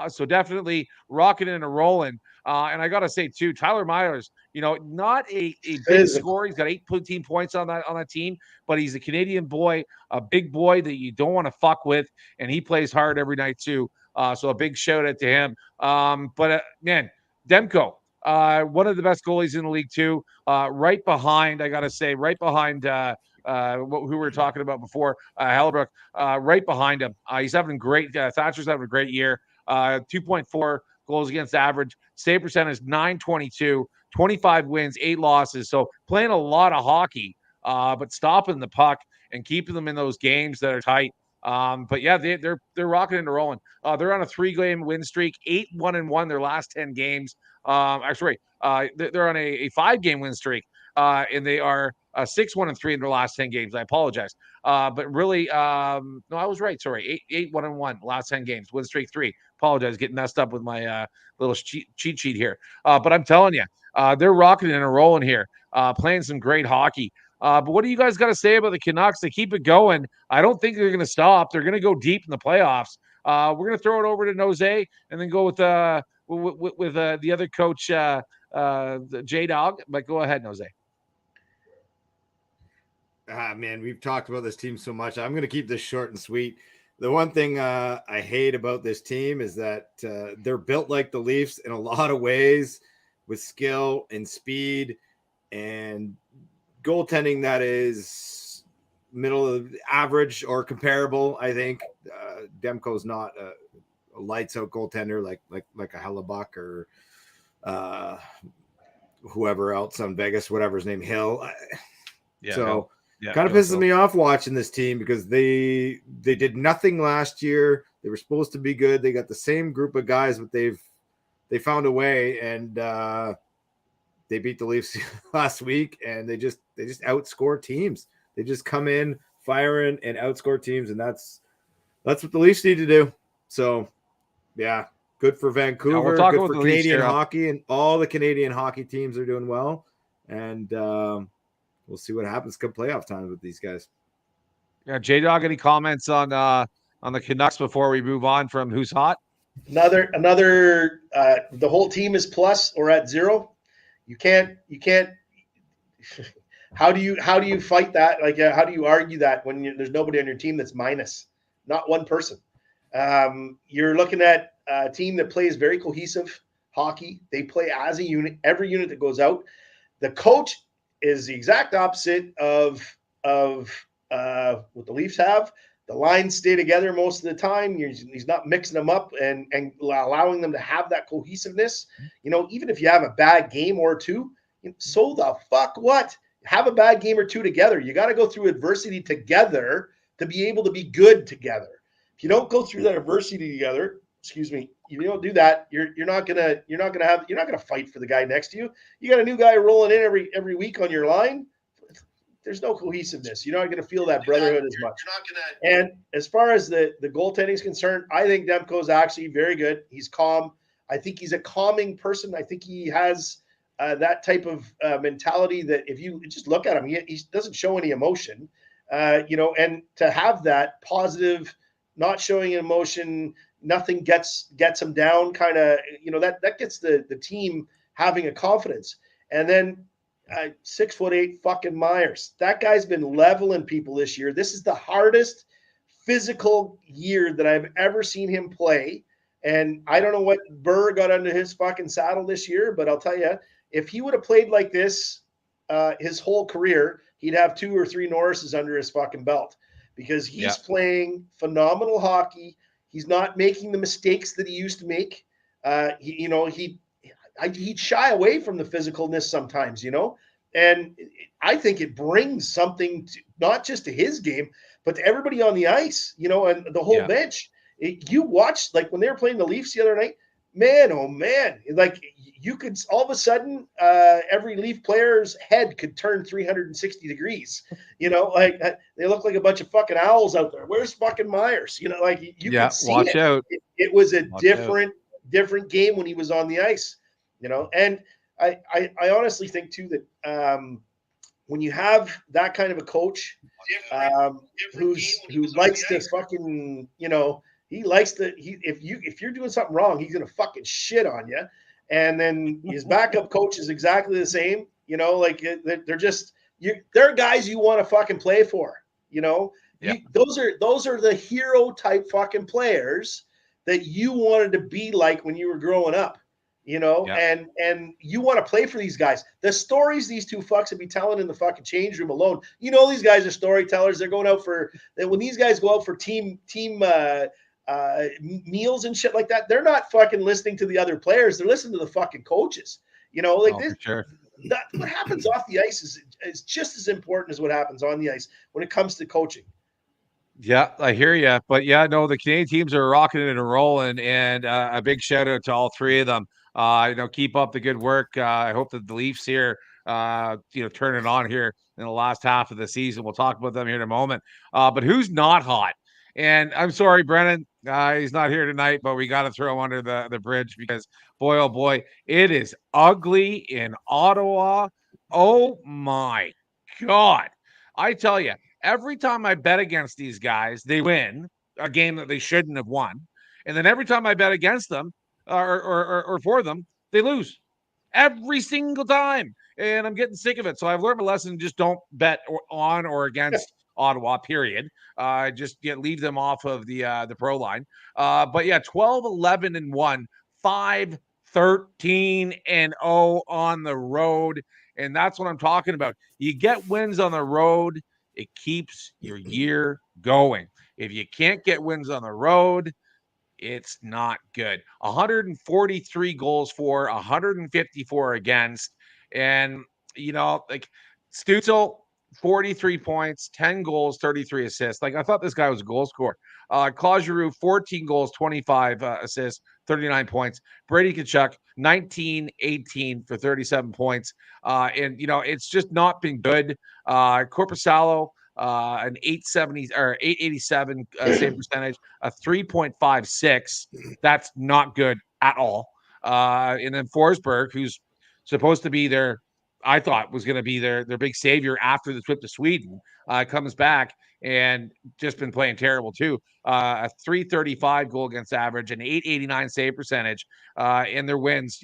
So definitely rocking and rolling. And I got to say, too, Tyler Myers, not a big Physical. scorer. He's got 18 points on that team, but he's a Canadian boy, a big boy that you don't want to fuck with. And he plays hard every night, too. So a big shout out to him. Man, Demko, one of the best goalies in the league, too. Right behind, I got to say, right behind who we were talking about before, Hellebrook, right behind him. He's having great. Thatcher's having a great year. 2.4 goals against average. Save percentage .922, 25 wins, 8 losses. So playing a lot of hockey, but stopping the puck and keeping them in those games that are tight. But yeah, they're rocking and rolling. They're on a 3-game win streak, 8-1-1 their last 10 games. They're on a 5-game win streak, and they are 6-1-3 in their last 10 games. I apologize, but really, no, I was right. Sorry, 8-1-1 last 10 games, win streak 3. Apologize, getting messed up with my little cheat sheet here. But I'm telling you, they're rocking and rolling here, playing some great hockey. But what do you guys got to say about the Canucks? They keep it going. I don't think they're going to stop. They're going to go deep in the playoffs. We're going to throw it over to Nose and then go with the other coach, J Dog. But go ahead, Nose. Man, we've talked about this team so much. I'm going to keep this short and sweet. The one thing I hate about this team is that they're built like the Leafs in a lot of ways, with skill and speed and goaltending that is middle of average or comparable. I think Demko's not a lights out goaltender like a Hellebuck or whoever else on Vegas, whatever his name, Hill. Kind of pisses me off watching this team because they did nothing last year. They were supposed to be good. They got the same group of guys, but they found a way, and they beat the Leafs last week, and they just outscore teams. They just come in firing and outscore teams, and that's what the Leafs need to do. So, yeah, good for Vancouver, good for Canadian hockey, and all the Canadian hockey teams are doing well. And we'll see what happens come playoff time with these guys. Yeah, J-Dog, any comments on the Canucks before we move on from who's hot? Another. The whole team is plus or at 0. You can't. How do you fight that? Like, how do you argue that when there's nobody on your team that's minus? Not one person. You're looking at a team that plays very cohesive hockey. They play as a unit. Every unit that goes out. The coach is the exact opposite of what the Leafs have. The lines stay together most of the time. He's not mixing them up and allowing them to have that cohesiveness. Even if you have a bad game or two, so the fuck what? Have a bad game or two together. You got to go through adversity together to be able to be good together. If you don't go through that adversity together, you don't do that, you're not gonna fight for the guy next to you. You got a new guy rolling in every week on your line. There's no cohesiveness. You're not going to feel that brotherhood as much. And as far as the goaltending is concerned, I think Demko is actually very good. He's calm. I think he's a calming person. I think he has that type of mentality that if you just look at him, he doesn't show any emotion. And to have that positive, not showing emotion, nothing gets him down kind of, that gets the team having a confidence. And then 6'8" fucking Myers. That guy's been leveling people this year. This is the hardest physical year that I've ever seen him play. And I don't know what Burr got under his fucking saddle this year, but I'll tell you, if he would have played like this his whole career, he'd have 2 or 3 Norrises under his fucking belt because he's playing phenomenal hockey. He's not making the mistakes that he used to make. He'd shy away from the physicalness sometimes, and I think it brings something not just to his game, but to everybody on the ice, and the whole bench. You watched, like when they were playing the Leafs the other night, man, oh man, like you could all of a sudden every Leaf player's head could turn 360 degrees, like they look like a bunch of fucking owls out there. Where's fucking Myers? You could see watch out. It was a different game when he was on the ice. And I honestly think too that when you have that kind of a coach who likes to fucking, he likes to if you're doing something wrong, he's gonna fucking shit on you. and then his backup coach is exactly the same. You know, like they're just they're guys you want to fucking play for. You know, those are the hero type fucking players that you wanted to be like when you were growing up. You know, and you want to play for these guys. The stories these two fucks would be telling in the fucking change room alone. You know, these guys are storytellers. They're going out for when these guys go out for team meals and shit like that. They're not fucking listening to the other players. They're listening to the fucking coaches. You know, like this. Sure. What happens off the ice is just as important as what happens on the ice when it comes to coaching. Yeah, I hear you. But yeah, no, the Canadian teams are rocking it and rolling, and a big shout out to all three of them. Keep up the good work. I hope that the Leafs here, turn it on here in the last half of the season. We'll talk about them here in a moment. But who's not hot? And I'm sorry, Brennan, he's not here tonight, but we got to throw him under the bridge because, boy, oh boy, it is ugly in Ottawa. Oh my God. I tell you, every time I bet against these guys, they win a game that they shouldn't have won. And then every time I bet against them or for them, they lose every single time. And I'm getting sick of it. So I've learned my lesson. Just don't bet on or against Ottawa, period. Just leave them off of the pro line. But yeah, 12-11-1, 5-13-0 on the road. And that's what I'm talking about. You get wins on the road, it keeps your year going. If you can't get wins on the road, it's not good. 143 goals for, 154 against. And, like Stützle, 43 points, 10 goals, 33 assists. Like, I thought this guy was a goal scorer. Claude Giroux, 14 goals, 25 assists, 39 points. Brady Tkachuk, 19-18 for 37 points. It's just not been good. Korpisalo, an 870 or 887 save percentage, a 3.56. That's not good at all. And then Forsberg, who's supposed to be I thought was going to be their big savior after the trip to Sweden, comes back and just been playing terrible too. A 335 goal against average, an 889 save percentage, and their wins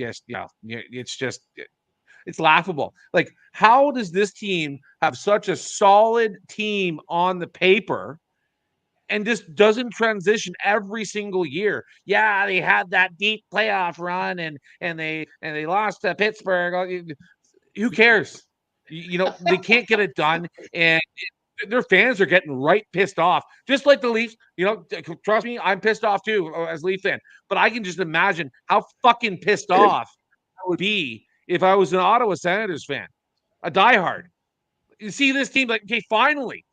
it's laughable. Like, how does this team have such a solid team on the paper and just doesn't transition every single year? Yeah, they had that deep playoff run and they lost to Pittsburgh. Who cares? They can't get it done, and their fans are getting right pissed off, just like the Leafs. Trust me, I'm pissed off too as Leaf fan. But I can just imagine how fucking pissed off I would be if I was an Ottawa Senators fan, a diehard. You see this team like, okay, finally,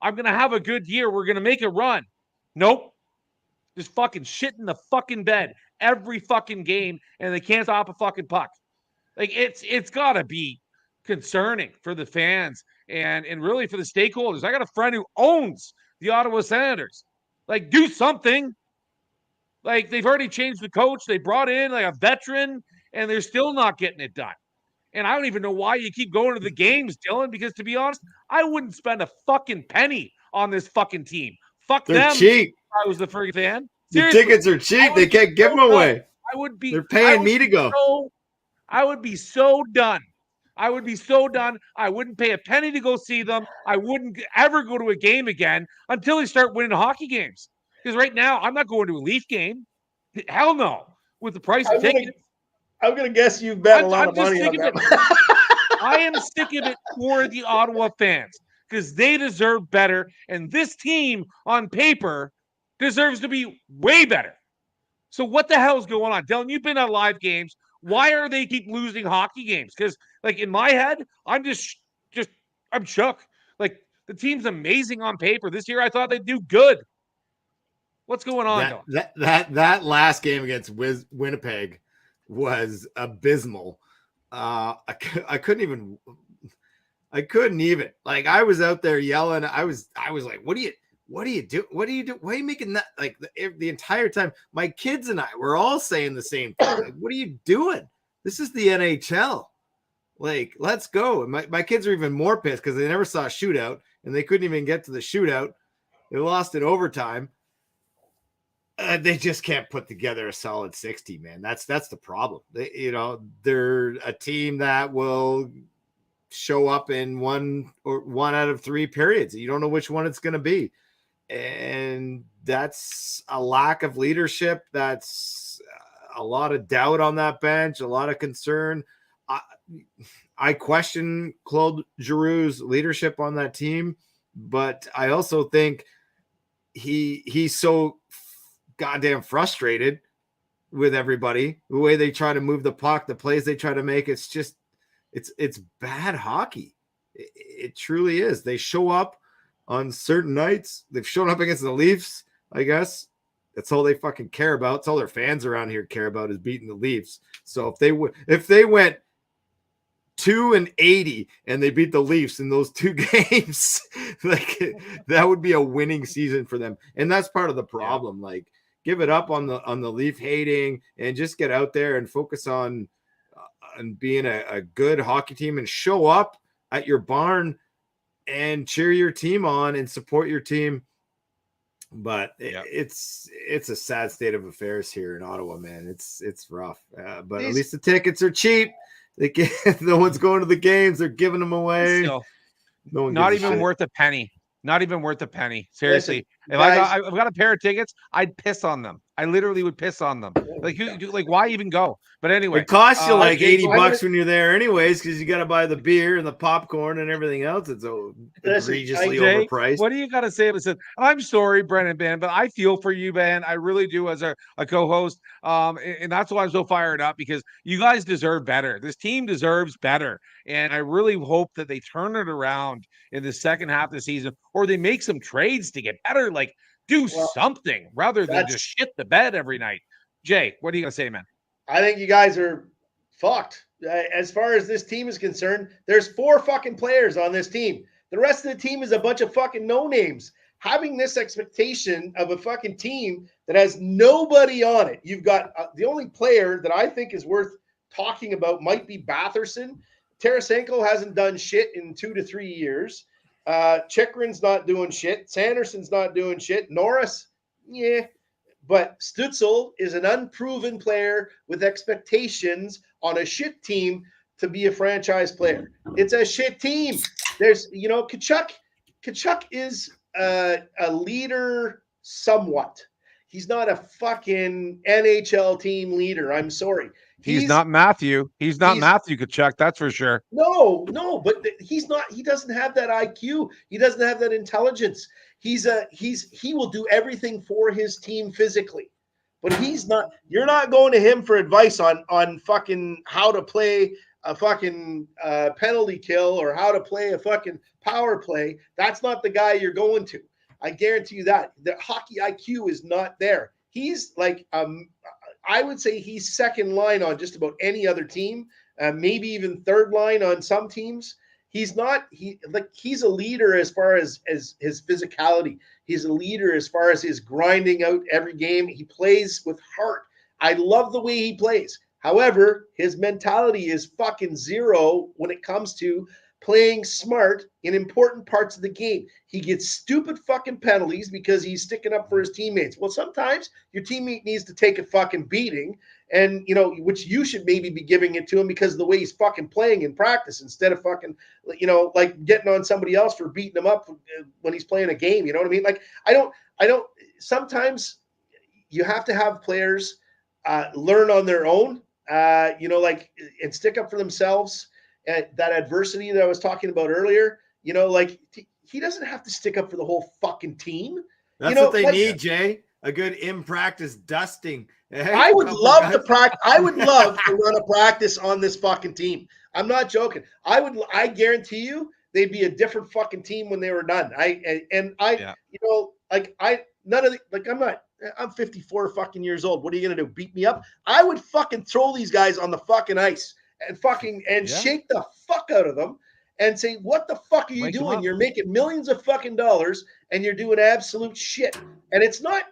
I'm going to have a good year. We're going to make a run. Nope. Just fucking shit in the fucking bed every fucking game, and they can't stop a fucking puck. Like, it's got to be concerning for the fans and really for the stakeholders. I got a friend who owns the Ottawa Senators. Like, do something. Like, they've already changed the coach. They brought in like a veteran, and they're still not getting it done. And I don't even know why you keep going to the games, Dylan, because to be honest, I wouldn't spend a fucking penny on this fucking team. Fuck They're them. cheap. I was the Fergie fan. Seriously, the tickets are cheap. They can't give them away. They're paying me to go. I would be so done. I wouldn't pay a penny to go see them. I wouldn't ever go to a game again until they start winning hockey games. Because right now, I'm not going to a Leaf game. Hell no. With the price of tickets. I'm going to guess you've bet a lot of money on that. I am sick of it for the Ottawa fans because they deserve better. And this team on paper deserves to be way better. So what the hell is going on? Dylan, you've been on live games. Why are they keep losing hockey games? Because, like, in my head, I'm I'm shook. Like, the team's amazing on paper. This year, I thought they'd do good. What's going on? That last game against Winnipeg was abysmal. I couldn't even. Like, I was out there yelling. I was like, what do you do? Why are you making that? Like, the entire time, my kids and I were all saying the same thing. Like, what are you doing? This is the NHL. Like, let's go. And my kids are even more pissed because they never saw a shootout and they couldn't even get to the shootout. They lost in overtime. They just can't put together a solid 60, man. That's the problem. They're a team that will show up in one out of 3 periods. You don't know which one it's going to be. And that's a lack of leadership. That's a lot of doubt on that bench, a lot of concern. I question Claude Giroux's leadership on that team, but I also think he's so goddamn frustrated with everybody, the way they try to move the puck, the plays they try to make. It's just it's bad hockey. It truly is. They show up on certain nights. They've shown up against the Leafs, I guess. That's all they fucking care about. It's all their fans around here care about is beating the Leafs. So if they went 2-80 and they beat the Leafs in those 2 games, like that would be a winning season for them. And that's part of the problem. Like, give it up on the Leaf hating and just get out there and focus on being a good hockey team and show up at your barn and cheer your team on and support your team. But it's a sad state of affairs here in Ottawa, man. It's rough. But at least the tickets are cheap. No one's going to the games. They're giving them away. Still, no not even worth a penny. Not even worth a penny. Seriously. Listen, I've got a pair of tickets, I'd piss on them. I literally would piss on them. Like why even go? But anyway, it costs you like $80 when you're there anyways, because you got to buy the beer and the popcorn and everything else. It's egregiously overpriced. What do you got to say? I'm sorry, Brennan Ben, but I feel for you, Ben. I really do, as a co-host. And that's why I'm so fired up, because you guys deserve better. This team deserves better. And I really hope that they turn it around in the second half of the season, or they make some trades to get better. Like, do something rather than just shit the bed every night. Jay, what are you going to say, man? I think you guys are fucked. As far as this team is concerned, there's 4 fucking players on this team. The rest of the team is a bunch of fucking no-names. Having this expectation of a fucking team that has nobody on it. You've got the only player that I think is worth talking about might be Batherson. Tarasenko hasn't done shit in 2 to 3 years. Chychrun's not doing shit. Sanderson's not doing shit. Norris, yeah. But Stützle is an unproven player with expectations on a shit team to be a franchise player. It's a shit team. There's, Tkachuk is a leader somewhat. He's not a fucking NHL team leader. I'm sorry. He's not Matthew. He's not Matthew Tkachuk, that's for sure. No, but he's not. He doesn't have that IQ. He doesn't have that intelligence. He will do everything for his team physically, but he's not. You're not going to him for advice on fucking how to play a fucking penalty kill or how to play a fucking power play. That's not the guy you're going to. I guarantee you that. The hockey IQ is not there. He's like I would say he's second line on just about any other team, maybe even third line on some teams. He's a leader as far as his physicality. He's a leader as far as his grinding out every game. He plays with heart. I love the way he plays. However, his mentality is fucking zero when it comes to playing smart in important parts of the game. He gets stupid fucking penalties because he's sticking up for his teammates. Well, sometimes your teammate needs to take a fucking beating, and which you should maybe be giving it to him because of the way he's fucking playing in practice instead of fucking, like getting on somebody else for beating him up when he's playing a game. You know what I mean? Like, I don't, sometimes you have to have players learn on their own, and stick up for themselves. That adversity that I was talking about earlier, he doesn't have to stick up for the whole fucking team. That's what they need, Jay. A good in-practice dusting. Hey, I would love to practice. I would love to run a practice on this fucking team. I'm not joking. I guarantee you they'd be a different fucking team when they were done. I'm 54 fucking years old. What are you going to do? Beat me up? I would fucking throw these guys on the fucking ice and shake the fuck out of them and say, what the fuck are you doing? You're making millions of fucking dollars and you're doing absolute shit. And it's not,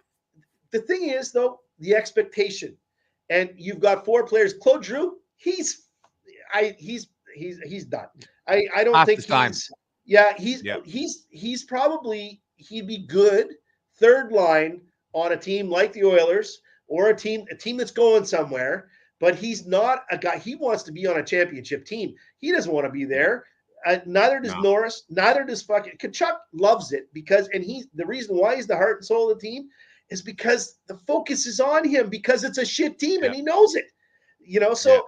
the thing is though, the expectation. And you've got 4 players. Claude Giroux, he's done. I don't think he's probably, he'd be good third line on a team like the Oilers or a team that's going somewhere, but he's not a guy. He wants to be on a championship team. He doesn't want to be there. Neither does Norris. Neither does fucking Tkachuk. Loves it because, and the reason why he's the heart and soul of the team is because the focus is on him because it's a shit team and he knows it. So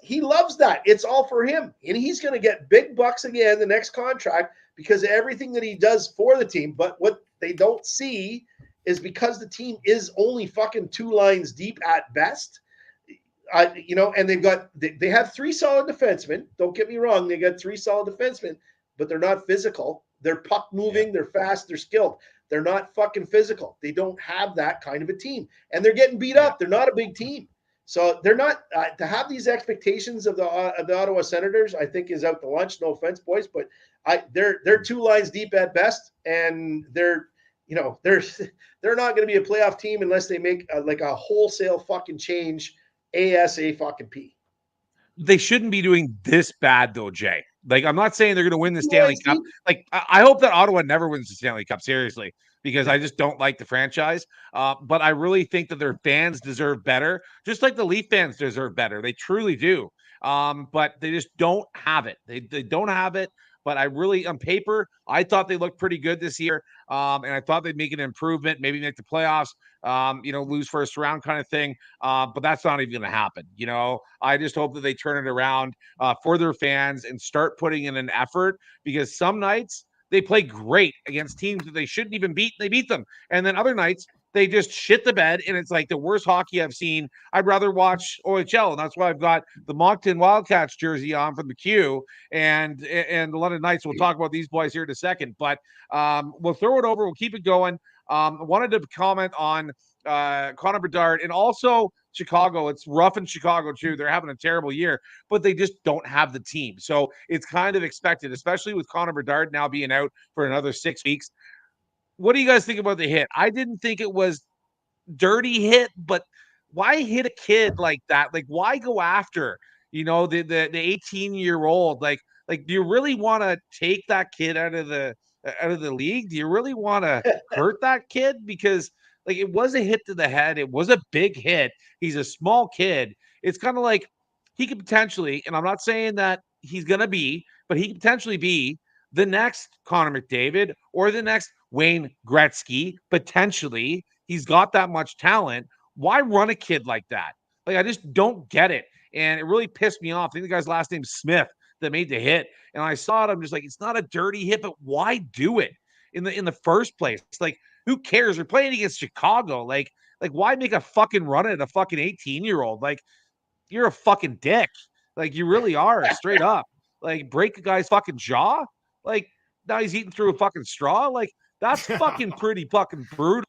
he loves that. It's all for him. And he's going to get big bucks again the next contract because of everything that he does for the team. But what they don't see is because the team is only fucking 2 lines deep at best, and they have 3 solid defensemen. Don't get me wrong. They got 3 solid defensemen, but they're not physical. They're puck moving. They're fast. They're skilled. They're not fucking physical. They don't have that kind of a team, and they're getting beat up. They're not a big team. So they're not to have these expectations of the Ottawa Senators. I think is out to lunch. No offense, boys, but they're 2 lines deep at best, and they're not going to be a playoff team unless they make a wholesale fucking change. ASAP. They shouldn't be doing this bad though, Jay. Like, I'm not saying they're going to win the Stanley Cup. Like, I hope that Ottawa never wins the Stanley Cup, seriously, because I just don't like the franchise. But I really think that their fans deserve better, just like the Leaf fans deserve better. They truly do. But they just don't have it. They don't have it. But I really, on paper, I thought they looked pretty good this year. And I thought they'd make an improvement, maybe make the playoffs, lose first round kind of thing. But that's not even going to happen. I just hope that they turn it around for their fans and start putting in an effort, because some nights they play great against teams that they shouldn't even beat. They beat them. And then other nights they just shit the bed, and it's like the worst hockey I've seen. I'd rather watch OHL, and that's why I've got the Moncton Wildcats jersey on from the Q and the London Knights. We'll talk about these boys here in a second, but we'll throw it over. We'll keep it going. I wanted to comment on Connor Bedard and also Chicago. It's rough in Chicago too. They're having a terrible year, but they just don't have the team. So it's kind of expected, especially with Connor Bedard now being out for another 6 weeks. What do you guys think about the hit? I didn't think it was dirty hit, but why hit a kid like that? Like, why go after, the 18-year-old? Like, do you really want to take that kid out of the league? Do you really want to hurt that kid? Because like, it was a hit to the head. It was a big hit. He's a small kid. It's kind of like he could potentially, and I'm not saying that he's going to be, but he could potentially be the next Connor McDavid or the next Wayne Gretzky, potentially. He's got that much talent. Why run a kid like that? Like, I just don't get it. And it really pissed me off. I think the guy's last name's Smith that made the hit. And I saw it. I'm just like, it's not a dirty hit, but why do it in the first place? It's like, who cares? They're playing against Chicago. Like why make a fucking run at a fucking 18-year-old? Like, you're a fucking dick. Like, you really are, straight up. Like, break a guy's fucking jaw. Like, now he's eating through a fucking straw. Like, that's fucking pretty fucking brutal.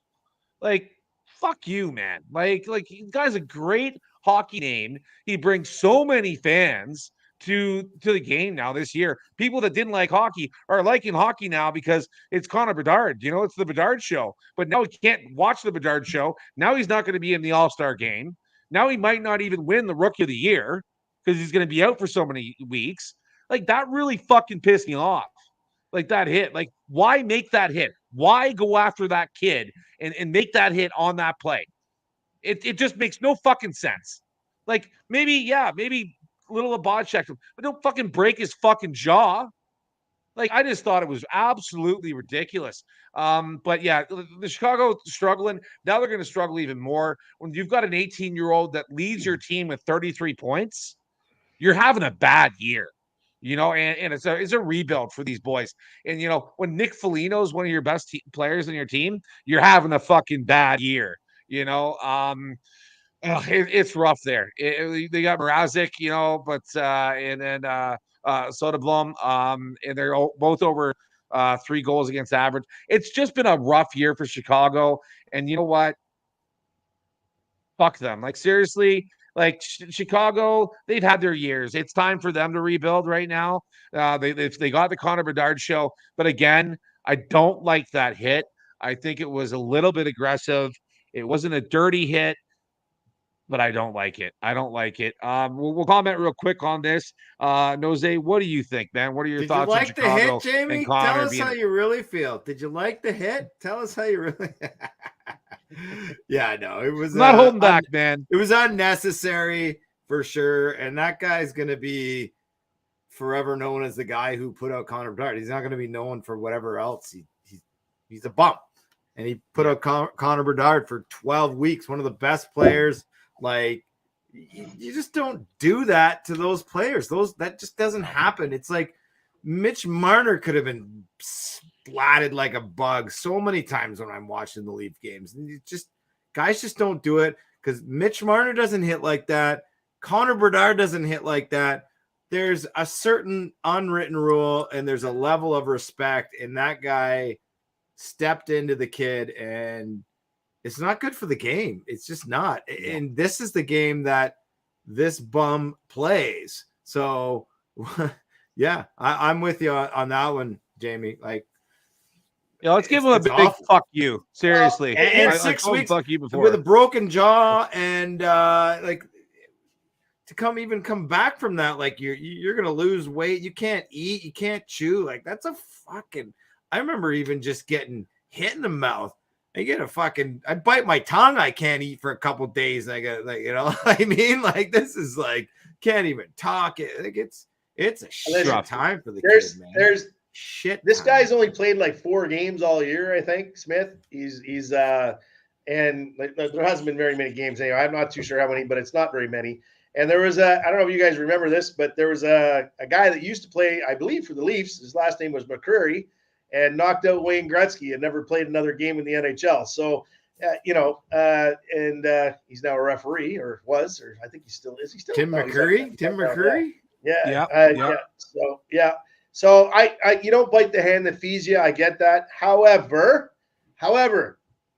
Like, fuck you, man. Like, the guy's a great hockey name. He brings so many fans to the game now this year. People that didn't like hockey are liking hockey now because it's Connor Bedard. It's the Bedard show. But now we can't watch the Bedard show. Now he's not going to be in the All-Star game. Now he might not even win the Rookie of the Year because he's going to be out for so many weeks. Like, that really fucking pissed me off. Like, that hit. Like, why make that hit? Why go after that kid and make that hit on that play? It just makes no fucking sense. Like, maybe little Abad-check him, but don't fucking break his fucking jaw. Like, I just thought it was absolutely ridiculous. But yeah, the Chicago struggling. Now they're going to struggle even more. When you've got an 18-year-old that leads your team with 33 points, you're having a bad year. And it's a rebuild for these boys. And, when Nick Foligno is one of your best players on your team, you're having a fucking bad year. It's rough there. They got Mrazek, but and then Soderblom, and they're both over 3 goals against average. It's just been a rough year for Chicago. And you know what? Fuck them. Like, seriously. Like, Chicago, they've had their years. It's time for them to rebuild right now. They got the Connor Bedard show. But again, I don't like that hit. I think it was a little bit aggressive. It wasn't a dirty hit, but I don't like it. We'll comment real quick on this. Nose, what do you think, man? What are your thoughts on Chicago? Did you like the hit, Jamie? Tell us how you really feel. Did you like the hit? Tell us how you really Yeah, no, it was I'm not holding back, man. It was unnecessary for sure. And that guy's going to be forever known as the guy who put out Connor Bedard. He's not going to be known for whatever else. He's a bum. And he put out Connor Bedard for 12 weeks, one of the best players. Like, you just don't do that to those players. That just doesn't happen. It's like Mitch Marner could have been splatted like a bug so many times when I'm watching the Leaf games. And guys just don't do it because Mitch Marner doesn't hit like that. Connor Bedard doesn't hit like that. There's a certain unwritten rule and there's a level of respect, and that guy stepped into the kid, and it's not good for the game. It's just not. And this is the game that this bum plays. So, yeah, I'm with you on that one, Jamie. Like, yeah, let's give him a big awful. Fuck you. Seriously. And 6 weeks fuck you before. With a broken jaw and like to come back from that, like you're gonna lose weight. You can't eat, you can't chew. Like that's a fucking. I remember even just getting hit in the mouth. I bite my tongue. I can't eat for a couple days. I got I mean, like this is like can't even talk. It's a shit time for the kid, man. There's shit. This guy's only played like 4 games all year, I think. Smith. He's and like, there hasn't been very many games anyway. I'm not too sure how many, but it's not very many. And there was I don't know if you guys remember this, but there was a guy that used to play, I believe, for the Leafs. His last name was McCreary, and knocked out Wayne Gretzky and never played another game in the NHL. So, he's now a referee, or was, or I think he still is. He still Tim McCurry. Tim McCurry. Yeah. So I you don't bite the hand that feeds you. I get that. However,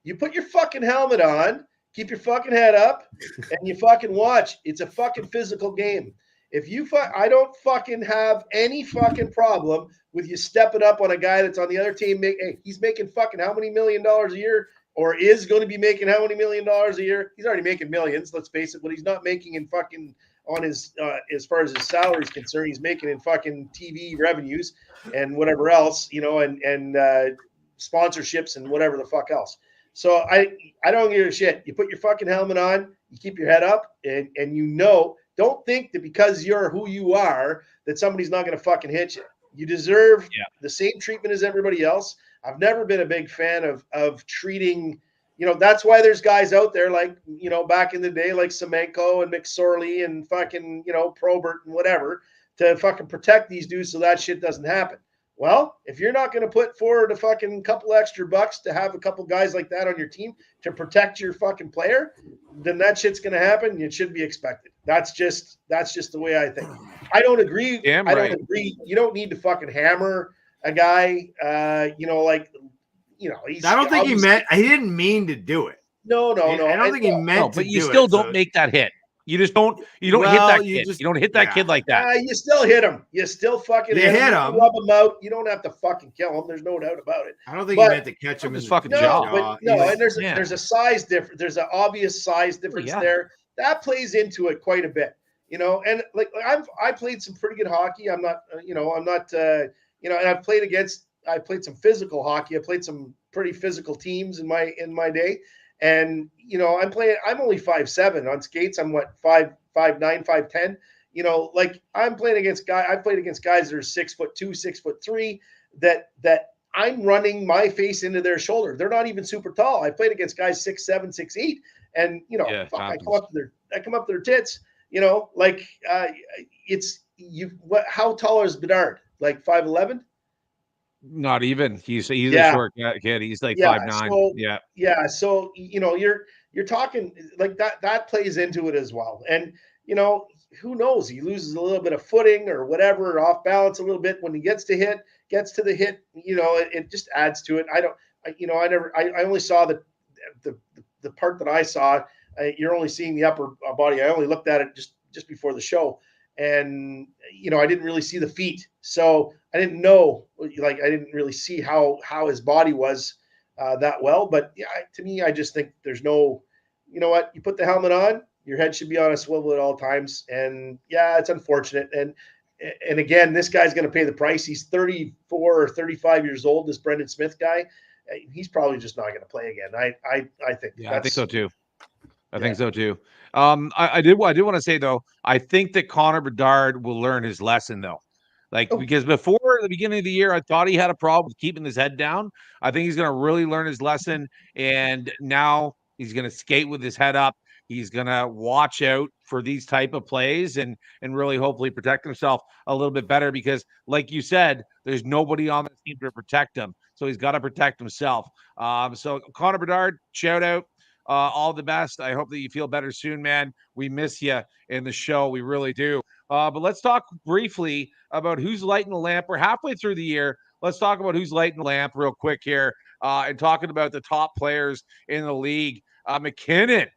you put your fucking helmet on. Keep your fucking head up and you fucking watch. It's a fucking physical game. If you I don't fucking have any fucking problem with you stepping up on a guy that's on the other team. He's making fucking how many $1 million a year, or is going to be making how many $1 million a year? He's already making millions, let's face it. But he's not making in fucking on his as far as his salary is concerned. He's making in fucking TV revenues and whatever else, and sponsorships and whatever the fuck else. So I don't give a shit. You put your fucking helmet on, you keep your head up, and don't think that because you're who you are that somebody's not going to fucking hit you. You deserve the same treatment as everybody else. I've never been a big fan of treating, that's why there's guys out there like, back in the day, like Semenko and McSorley and fucking, Probert and whatever, to fucking protect these dudes so that shit doesn't happen. Well, if you're not going to put forward a fucking couple extra bucks to have a couple guys like that on your team to protect your fucking player, then that shit's going to happen. It should be expected. That's just the way I think. I don't agree. Damn I right. don't agree. You don't need to fucking hammer a guy. I don't think he didn't mean to do it. No. I don't think he meant to. But you still don't make that hit. You just don't. You don't hit that kid. You don't hit that kid like that. You still hit him. You still fucking hit him. Rub him out. You don't have to fucking kill him. There's no doubt about it. I don't think he meant to catch him in his fucking jaw. And there's a size difference. There's an obvious size difference there. That plays into it quite a bit. And like I played some pretty good hockey. I'm not. And I played some physical hockey. I played some pretty physical teams in my day. And I'm only 5'7" on skates. I'm 5'9", 5'10". I'm playing against guys. I played against guys that are 6'2", 6'3", that I'm running my face into their shoulder. They're not even super tall. I played against guys 6'7", 6'8", and I come up to their tits. How tall is Bedard? Like 5'11"? Not even. He's a short kid. He's like 5'9". So you're talking like that plays into it as well. And who knows? He loses a little bit of footing or whatever, off balance a little bit when he gets to the hit. It just adds to it. I only saw the part that I saw. You're only seeing the upper body. I only looked at it just before the show. And, I didn't really see the feet. So I didn't know, I didn't really see how his body was that well. But to me, I just think there's no, you put the helmet on, your head should be on a swivel at all times. And it's unfortunate. And again, this guy's going to pay the price. He's 34 or 35 years old, this Brendan Smith guy. he's probably just not going to play again. I think. Yeah, I think so too. I Yeah. think so too. I did want to say though, I think that Connor Bedard will learn his lesson though. Like, because before the beginning of the year, I thought he had a problem with keeping his head down. I think he's going to really learn his lesson, and now he's going to skate with his head up. He's going to watch out for these type of plays and really hopefully protect himself a little bit better because, like you said, there's nobody on the team to protect him, so he's got to protect himself. So Connor Bedard, shout out. All the best. I hope that you feel better soon, man. We miss you in the show. We really do. But let's talk briefly about who's lighting the lamp. We're halfway through the year. Let's talk about who's lighting the lamp real quick here and talking about the top players in the league. MacKinnon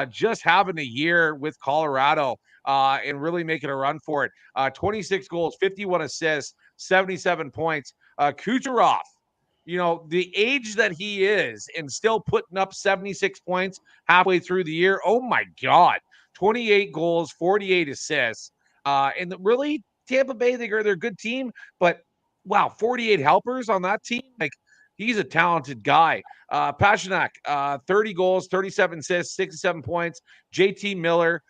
just having a year with Colorado and really making a run for it. 26 goals, 51 assists, 77 points. Kucherov, the age that he is and still putting up 76 points halfway through the year. Oh my God. 28 goals, 48 assists. And really, Tampa Bay, they're a good team, but wow, 48 helpers on that team. Like, he's a talented guy. Pastrnak, 30 goals, 37 assists, 67 points. JT Miller,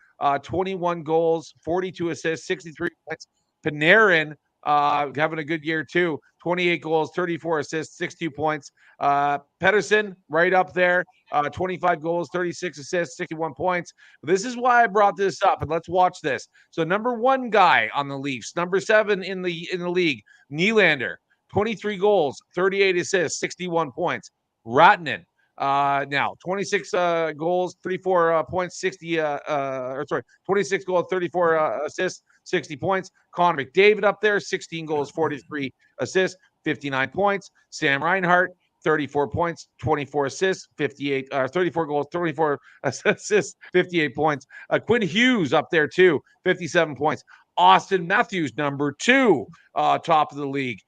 21 goals, 42 assists, 63 points. Panarin, having a good year too. 28 goals, 34 assists, 62 points. Pettersson, right up there, 25 goals, 36 assists, 61 points. This is why I brought this up, and let's watch this. So number one guy on the Leafs, number 7 in the league, Nylander, 23 goals, 38 assists, 61 points. Rantanen, now 26 goals, 34 points, 26 goals, 34 assists, 60 points. Connor McDavid up there, 16 goals, 43 assists, 59 points. Sam Reinhart, 34 points, 24 assists, 34 goals, 24 assists, 58 points. Quinn Hughes up there too, 57 points. Austin Matthews, number 2, top of the league.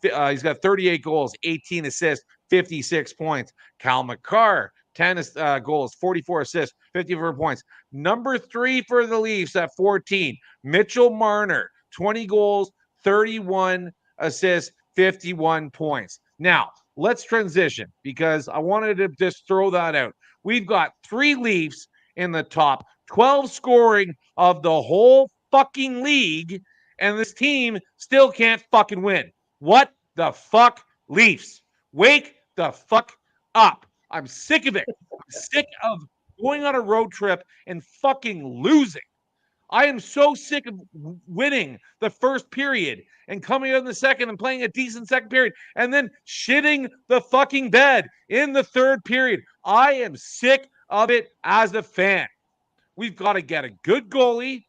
He's got 38 goals, 18 assists, 56 points. Cal McCarr, 10 goals, 44 assists, 54 points. Number 3 for the Leafs at 14, Mitchell Marner, 20 goals, 31 assists, 51 points. Now, let's transition because I wanted to just throw that out. We've got 3 Leafs in the top 12 scoring of the whole fucking league, and this team still can't fucking win. What the fuck, Leafs? Wake the fuck up. I'm sick of it. I'm sick of going on a road trip and fucking losing. I am so sick of winning the first period and coming out in the second and playing a decent second period and then shitting the fucking bed in the third period. I am sick of it as a fan. We've got to get a good goalie.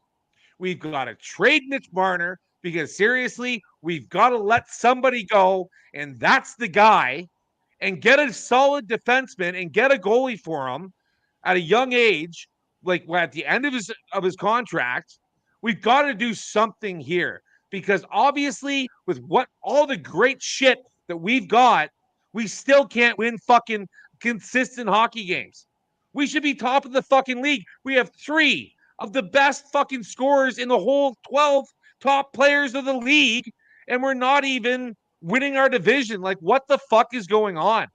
We've got to trade Mitch Marner because seriously, we've got to let somebody go, and that's the guy, and get a solid defenseman and get a goalie for him at a young age, like at the end of his contract. We've got to do something here because obviously with what all the great shit that we've got, we still can't win fucking consistent hockey games. We should be top of the fucking league. We have 3 of the best fucking scorers in the whole 12 top players of the league, and we're not even winning our division. Like, what the fuck is going on?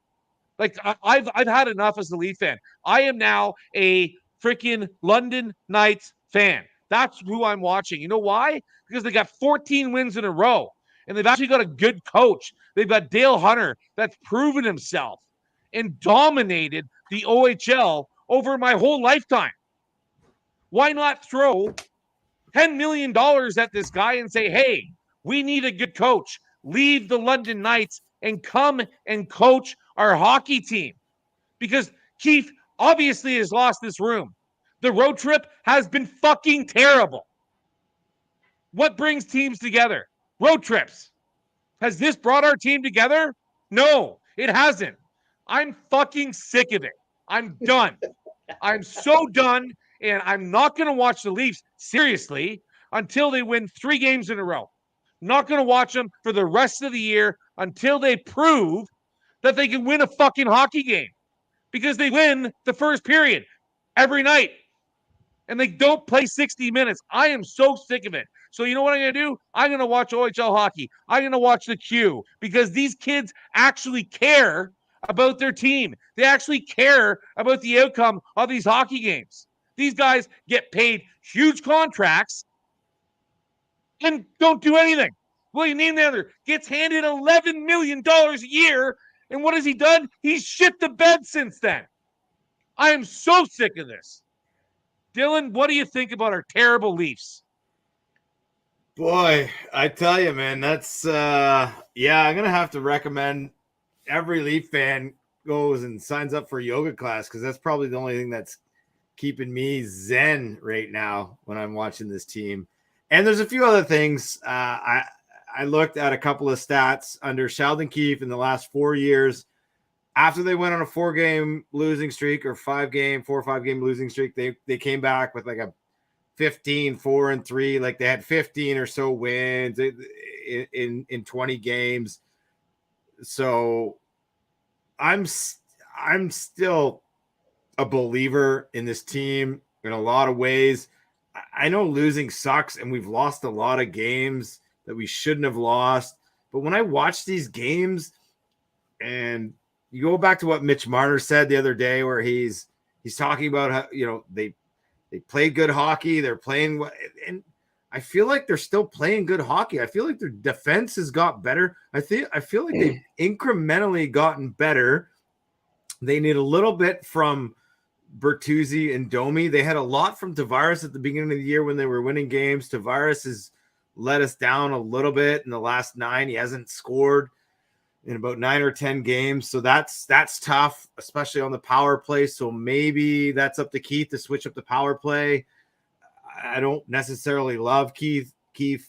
Like, I've had enough as a Leaf fan. I am now a freaking London Knights fan. That's who I'm watching. You know why? Because they got 14 wins in a row, and they've actually got a good coach. They've got Dale Hunter that's proven himself and dominated the OHL over my whole lifetime. Why not throw $10 million at this guy and say, hey, we need a good coach. Leave the London Knights and come and coach our hockey team. Because Keith obviously has lost this room. The road trip has been fucking terrible. What brings teams together? Road trips. Has this brought our team together? No, it hasn't. I'm fucking sick of it. I'm done. I'm so done, and I'm not going to watch the Leafs, seriously, until they win 3 games in a row. Not going to watch them for the rest of the year until they prove that they can win a fucking hockey game. Because they win the first period every night. And they don't play 60 minutes. I am so sick of it. So you know what I'm going to do? I'm going to watch OHL hockey. I'm going to watch the Q. Because these kids actually care about their team. They actually care about the outcome of these hockey games. These guys get paid huge contracts and don't do anything. William Nylander gets handed $11 million a year, and what has he done? He's shit the bed since then. I am so sick of this. Dylan, what do you think about our terrible Leafs? Boy, I tell you, man, that's I'm gonna have to recommend every Leaf fan goes and signs up for a yoga class, because that's probably the only thing that's keeping me zen right now when I'm watching this team. And there's a few other things. I looked at a couple of stats under Sheldon Keefe in the last 4 years. After they went on a 4-game losing streak, or 4 or 5 game losing streak, they came back with like a 15-4-3. Like they had 15 or so wins in 20 games. So I'm still a believer in this team in a lot of ways. I know losing sucks, and we've lost a lot of games that we shouldn't have lost. But when I watch these games, and you go back to what Mitch Marner said the other day, where he's talking about how, you know, they played good hockey, they're playing, and I feel like they're still playing good hockey. I feel like their defense has got better. I feel like they've incrementally gotten better. They need a little bit from Bertuzzi and Domi. They had a lot from Tavares at the beginning of the year when they were winning games. Tavares has let us down a little bit in the last 9. He hasn't scored in about 9 or 10 games. So that's tough, especially on the power play. So maybe that's up to Keith to switch up the power play. I don't necessarily love Keith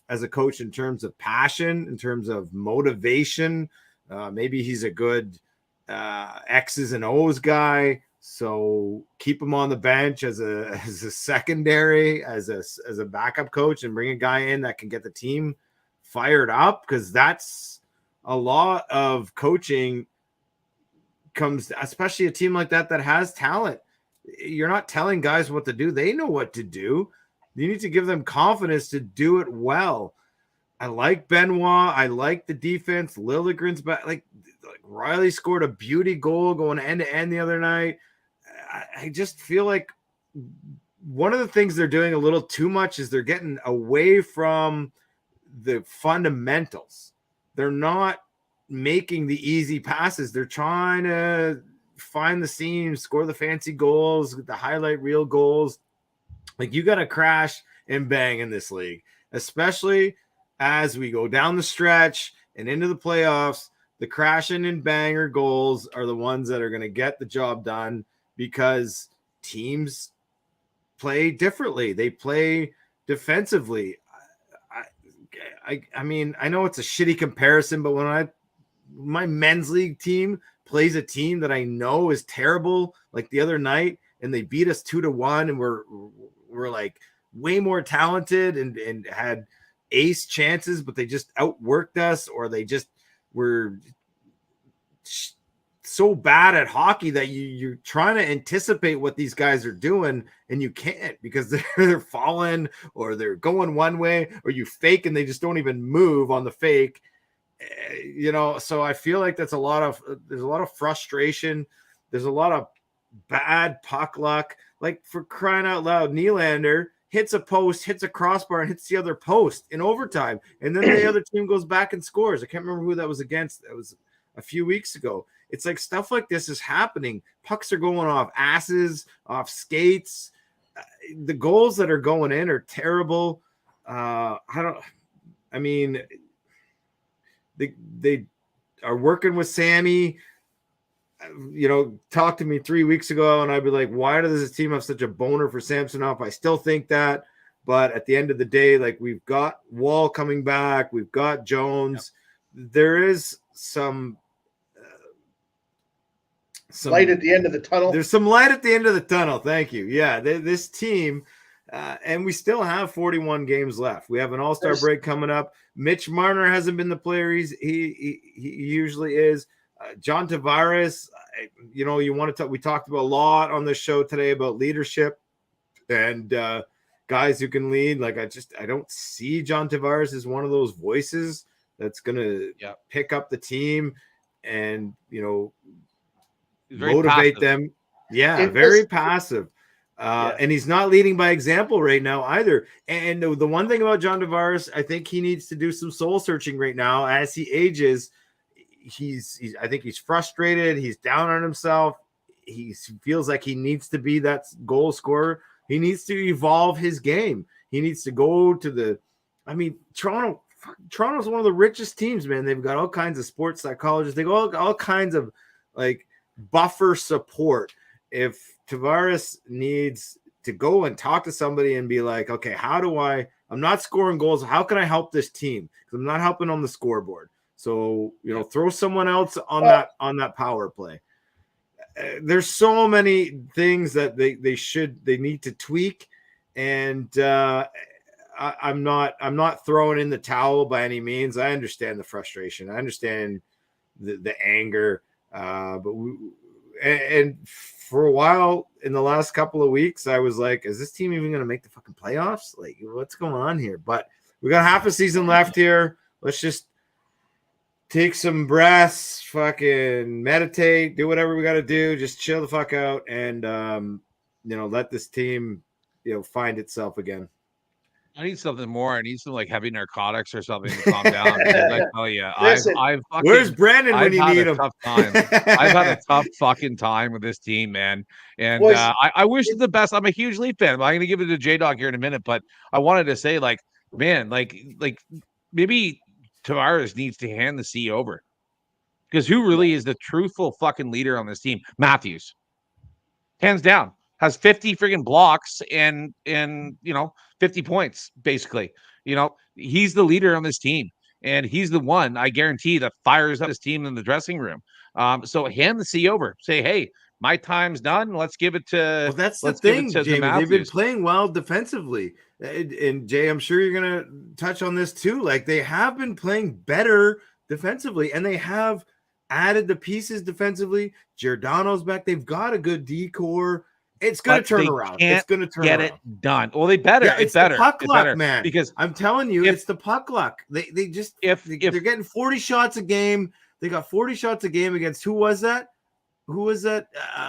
as a coach in terms of passion, in terms of motivation. Maybe he's a good X's and O's guy. So keep him on the bench as a secondary, as a backup coach, and bring a guy in that can get the team fired up, because that's a lot of coaching comes, especially a team like that has talent. You're not telling guys what to do. They know what to do. You need to give them confidence to do it well. I like Benoit. I like the defense. Liljegren's back. Like Riley scored a beauty goal going end to end the other night. I just feel like one of the things they're doing a little too much is they're getting away from the fundamentals. They're not making the easy passes. They're trying to find the seams, score the fancy goals, the highlight reel goals. Like, you got to crash and bang in this league, especially as we go down the stretch and into the playoffs. The crashing and banger goals are the ones that are going to get the job done, because teams play differently. They play defensively. I mean, I know it's a shitty comparison, but when my men's league team plays a team that I know is terrible, like the other night, and they beat us 2-1, and we're like way more talented and had ace chances, but they just outworked us, or they just were so bad at hockey that you're trying to anticipate what these guys are doing, and you can't, because they're falling, or they're going one way, or you fake and they just don't even move on the fake. So I feel like there's a lot of frustration. There's a lot of bad puck luck. Like, for crying out loud, Nylander hits a post, hits a crossbar, and hits the other post in overtime, and then the other team goes back and scores. I can't remember who that was against. That was a few weeks ago. It's like stuff like this is happening. Pucks are going off asses, off skates. The goals that are going in are terrible. They are working with Sammy. Talk to me 3 weeks ago, and I'd be like, why does this team have such a boner for Samsonov? I still think that, but at the end of the day, like, we've got Wall coming back, we've got Jones. Yep. There is some light at the end of the tunnel. There's some light at the end of the tunnel. Thank you. Yeah, this team, and we still have 41 games left. We have an all-star break coming up. Mitch Marner hasn't been the player he usually is. John Tavares, you want to talk. We talked about a lot on the show today about leadership and guys who can lead. Like, I don't see John Tavares as one of those voices that's going to pick up the team and motivate passive. them. Yeah, It very was- passive. Yeah. And he's not leading by example right now either. And the one thing about John Tavares, I think he needs to do some soul searching right now as he ages. I think he's frustrated. He's down on himself. He feels like he needs to be that goal scorer. He needs to evolve his game. He needs to go to the. I mean, Toronto's one of the richest teams, man. They've got all kinds of sports psychologists. They got all kinds of like buffer support. If Tavares needs to go and talk to somebody and be like, okay, I'm not scoring goals. How can I help this team? Because I'm not helping on the scoreboard. So, throw someone else on that power play. There's so many things that they need to tweak. And I'm not throwing in the towel by any means. I understand the frustration. I understand the anger. And for a while in the last couple of weeks, I was like, is this team even going to make the fucking playoffs? Like, what's going on here? But we got half a season left here. Let's just take some breaths, fucking meditate, do whatever we got to do. Just chill the fuck out and, let this team, find itself again. I need something more. I need some like heavy narcotics or something to calm down. Because I tell you, Listen, where's Brandon when you need him? Tough time. I've had a tough fucking time with this team, man. And I wish it the best. I'm a huge Leaf fan. I'm going to give it to J-Dog here in a minute, but I wanted to say, like, man, like maybe Tavares needs to hand the C over, because who really is the truthful fucking leader on this team? Matthews, hands down. Has 50 freaking blocks and 50 points, basically. He's the leader on this team, and he's the one, I guarantee, that fires up his team in the dressing room. So hand the C over. Say, hey, my time's done. Let's give it to. Well, that's the thing, Jamie. They've been playing well defensively, and Jay, I'm sure you're gonna touch on this too. Like, they have been playing better defensively, and they have added the pieces defensively. Giordano's back. They've got a good D-core. It's going to turn around. It's going to turn around. Get it done. Well, they better. Yeah, it's better. The puck luck, better, man. Because I'm telling you, it's the puck luck. They just they're getting 40 shots a game. They got 40 shots a game against who was that? Who was that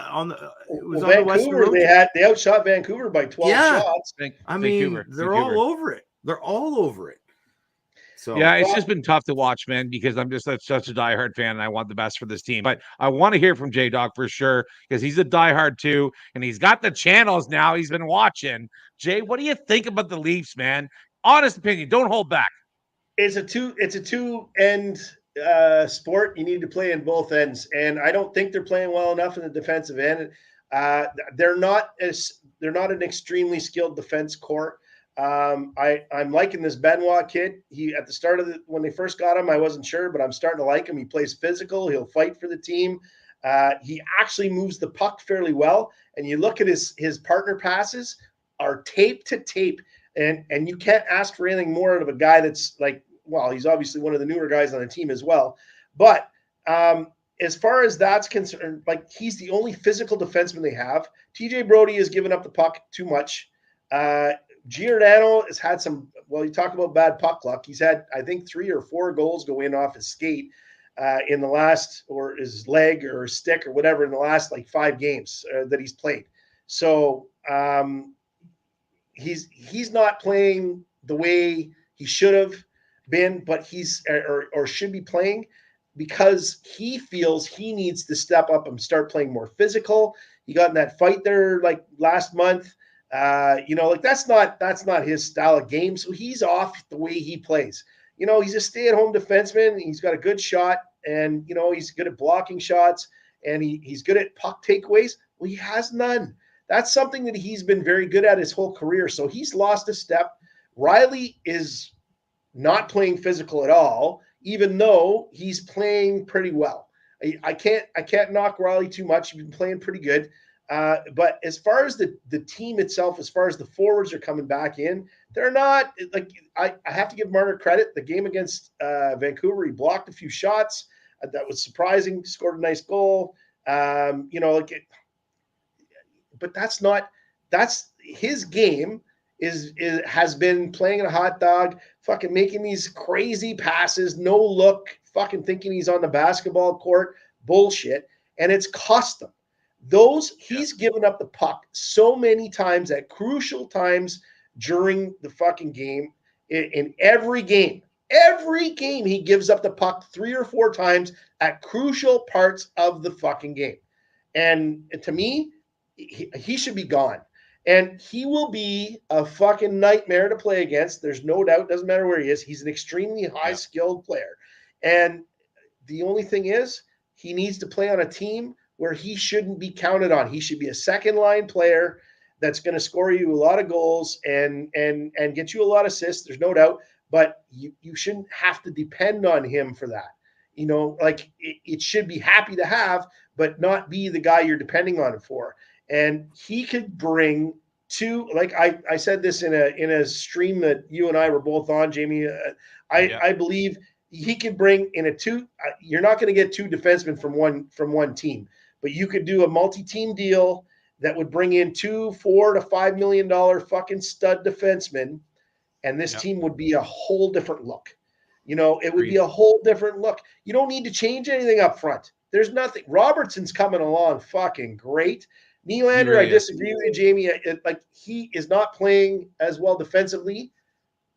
on the? It was on Vancouver. The they outshot Vancouver by 12 shots. They're all over it. They're all over it. So yeah, it's just been tough to watch, man, because I'm just such a diehard fan and I want the best for this team. But I want to hear from J-Dog for sure, because he's a diehard too, and he's got the channels now. He's been watching. Jay, what do you think about the Leafs, man? Honest opinion, don't hold back. It's a two-end sport. You need to play in both ends, and I don't think they're playing well enough in the defensive end. They're not an extremely skilled defense core. I'm liking this Benoit kid. He at the start of when they first got him, I wasn't sure, but I'm starting to like him. He plays physical. He'll fight for the team. He actually moves the puck fairly well. And you look at his partner passes are tape to tape, and you can't ask for anything more out of a guy that's like, well, he's obviously one of the newer guys on the team as well. But as far as that's concerned, like, he's the only physical defenseman they have. TJ Brody has given up the puck too much. Giordano has had some, well, you talk about bad puck luck. He's had, I think, 3 or 4 goals go in off his skate in the last, or his leg or his stick or whatever, in the last like 5 games that he's played. So he's not playing the way he should have been, but he's or should be playing, because he feels he needs to step up and start playing more physical. He got in that fight there like last month. That's not his style of game. So he's off the way he plays. He's a stay-at-home defenseman. He's got a good shot, and he's good at blocking shots, and he's good at puck takeaways. Well, he has none. That's something that he's been very good at his whole career. So he's lost a step. Riley is not playing physical at all, even though he's playing pretty well. I can't knock Riley too much. He's been playing pretty good. But as far as the team itself, as far as the forwards are coming back in, they're not like, I have to give Marner credit. The game against Vancouver, he blocked a few shots. That was surprising. Scored a nice goal. But that's his game has been playing in a hot dog, fucking making these crazy passes, no look, fucking thinking he's on the basketball court, bullshit. and it's cost them. He's given up the puck so many times at crucial times during the fucking game. In every game he gives up the puck 3 or 4 times at crucial parts of the fucking game. And to me, he should be gone. And he will be a fucking nightmare to play against. There's no doubt. Doesn't matter where he is. He's an extremely high-skilled player. And the only thing is, he needs to play on a team where he shouldn't be counted on. He should be a second-line player that's going to score you a lot of goals and get you a lot of assists. There's no doubt. But you shouldn't have to depend on him for that. You know, like it should be happy to have, but not be the guy you're depending on it for. And he could bring two, like I said this in a stream that you and I were both on, Jamie. I believe he could bring in a two. You're not going to get 2 defensemen from one team, but you could do a multi-team deal that would bring in 2 $4 to $5 million fucking stud defensemen, and this team would be a whole different look. You know, it would be a whole different look. You don't need to change anything up front. There's nothing. Robertson's coming along fucking great. Nylander, really I disagree with you, Jamie. He is not playing as well defensively.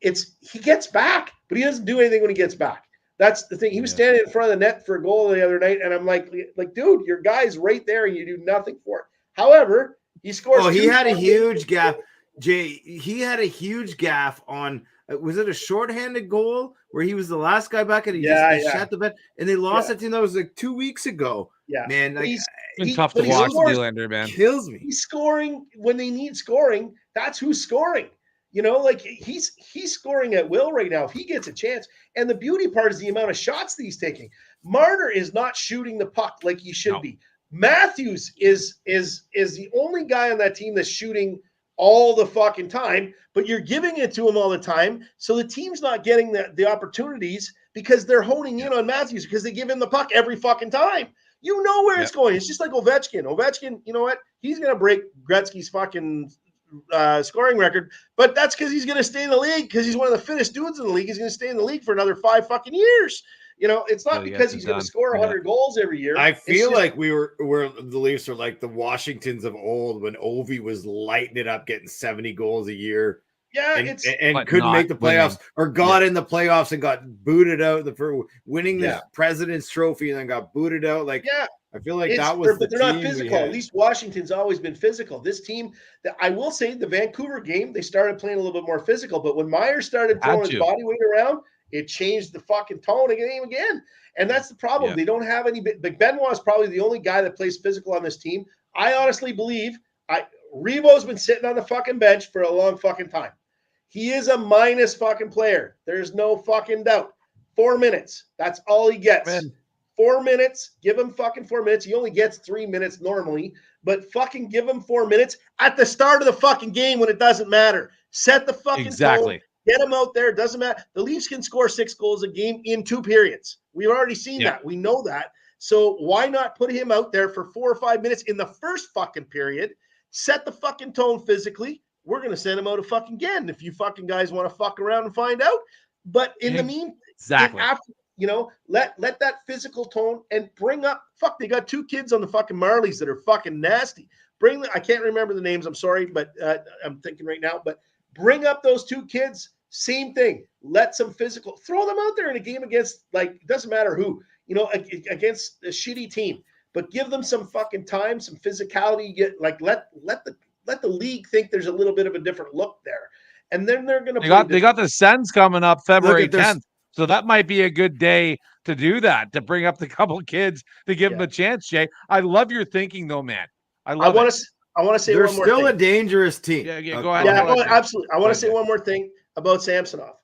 He gets back, but he doesn't do anything when he gets back. That's the thing. He was standing in front of the net for a goal the other night, and I'm like, dude, your guy's right there, and you do nothing for it. However, he scores. Oh, he had a huge gap, Jay. He had a huge gaff on. Was it a shorthanded goal where he was the last guy back and he shot the bet, and they lost that team that was like 2 weeks ago? Yeah, man, like, it's been tough to watch Nylander, man. Kills me. He's scoring when they need scoring. That's who's scoring. You know, like he's scoring at will right now if he gets a chance. And the beauty part is the amount of shots that he's taking. Marner is not shooting the puck like he should be. Matthews is the only guy on that team that's shooting all the fucking time, but you're giving it to him all the time. So the team's not getting the opportunities because they're honing in on Matthews because they give him the puck every fucking time. You know where it's going. It's just like Ovechkin. Ovechkin, you know what? He's going to break Gretzky's fucking scoring record, but that's because he's going to stay in the league because he's one of the fittest dudes in the league. He's going to stay in the league for another 5 fucking years. You know, it's not because he's going to score 100 goals every year. I feel like we're the Leafs are like the Washingtons of old when Ovi was lighting it up, getting 70 goals a year. Yeah, and couldn't make the playoffs or got in the playoffs and got booted out for winning the President's Trophy and then got booted out. Like, I feel like that was but they're not physical. At least Washington's always been physical. This team, I will say, the Vancouver game, they started playing a little bit more physical. But when Myers started throwing his body weight around, it changed the fucking tone of the game again. And that's the problem. They don't have any. But Benoit is probably the only guy that plays physical on this team. I honestly believe Revo's been sitting on the fucking bench for a long fucking time. He is a minus fucking player. There's no fucking doubt. 4 minutes. That's all he gets. 4 minutes. Give him fucking 4 minutes. He only gets 3 minutes normally, but fucking give him 4 minutes at the start of the fucking game when it doesn't matter. Set the fucking tone. Get him out there. It doesn't matter. The Leafs can score 6 goals a game in 2 periods. We've already seen that. We know that. So why not put him out there for 4 or 5 minutes in the first fucking period? Set the fucking tone physically. We're going to send him out again if you fucking guys want to fuck around and find out. But in the meantime, after, you know, let that physical tone and bring up, they got 2 kids on the fucking Marlies that are fucking nasty. I can't remember the names. I'm sorry, but I'm thinking right now. But bring up those 2 kids. Same thing. Let some physical. Throw them out there in a game against, it doesn't matter who, you know, against a shitty team. But give them some fucking time, some physicality. Let the league think there's a little bit of a different look there. And then they're going to they got the Sens coming up February 10th. So that might be a good day to do that, to bring up the couple kids to give them a chance, Jay. I love your thinking though, man. I want to say they're one more thing. They're still a dangerous team. Go ahead. Absolutely. I want to say one more thing about Samsonov.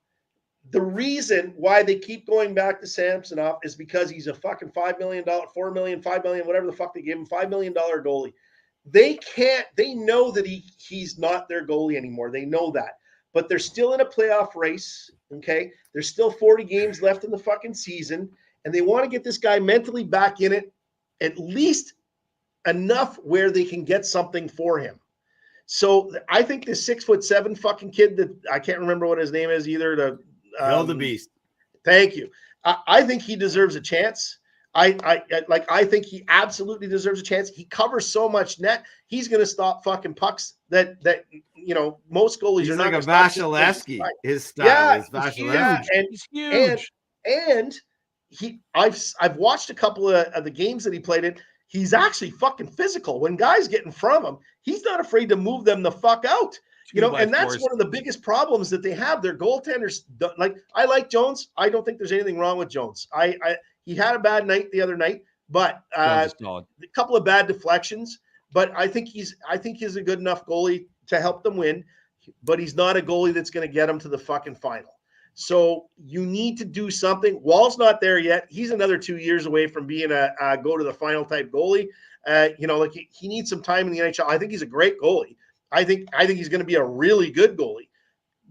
The reason why they keep going back to Samsonov is because he's a fucking $5 million, $4 million, $5 million, whatever the fuck they gave him, $5 million goalie. They know that he's not their goalie anymore. They know that. But they're still in a playoff race, okay? There's still 40 games left in the fucking season, and they want to get this guy mentally back in it, at least enough where they can get something for him. So I think the 6'7" fucking kid that I can't remember what his name is either. Bill the Beast. Thank you. I think he deserves a chance. I think he absolutely deserves a chance. He covers so much net. He's going to stop fucking pucks that most goalies He's are like not a going to stop. Vasilevsky. His style Yeah, is He's Vasilevsky. huge. and He's and huge. and I've watched a couple of the games that he played in. He's actually fucking physical. When guys get in front of him, he's not afraid to move them the fuck out. And that's one of the biggest problems that they have. Their goaltenders, like, I like Jones. I don't think there's anything wrong with Jones. He had a bad night the other night, but a couple of bad deflections. But I think he's a good enough goalie to help them win. But he's not a goalie that's going to get them to the fucking final. So you need to do something. Wall's not there yet. He's another 2 years away from being a go to the final type goalie. Like he needs some time in the NHL. I think he's a great goalie. I think he's going to be a really good goalie.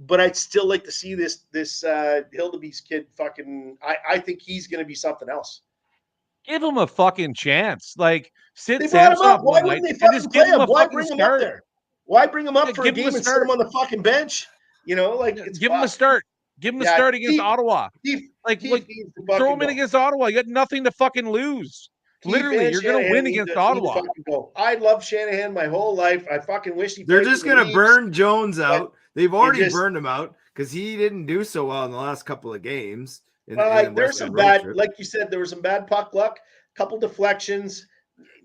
But I'd still like to see this Hildebeest kid fucking. I think he's going to be something else. Give him a fucking chance. Like, sit They brought him Samsonov up. Why one night wouldn't they and fucking just play give him him? a Why fucking bring him start. up there? Why bring him up Yeah, for a give him game a and sit start. him on the fucking bench? Like, it's give him a start. Give him a start against Ottawa. Throw him in against Ottawa. You got nothing to fucking lose. Literally, you're going to win against Ottawa. I love Shanahan my whole life. I fucking wish he. They're just going to burn Jones out. They've already burned him out because he didn't do so well in the last couple of games. There's some bad, like you said, there was some bad puck luck, couple deflections,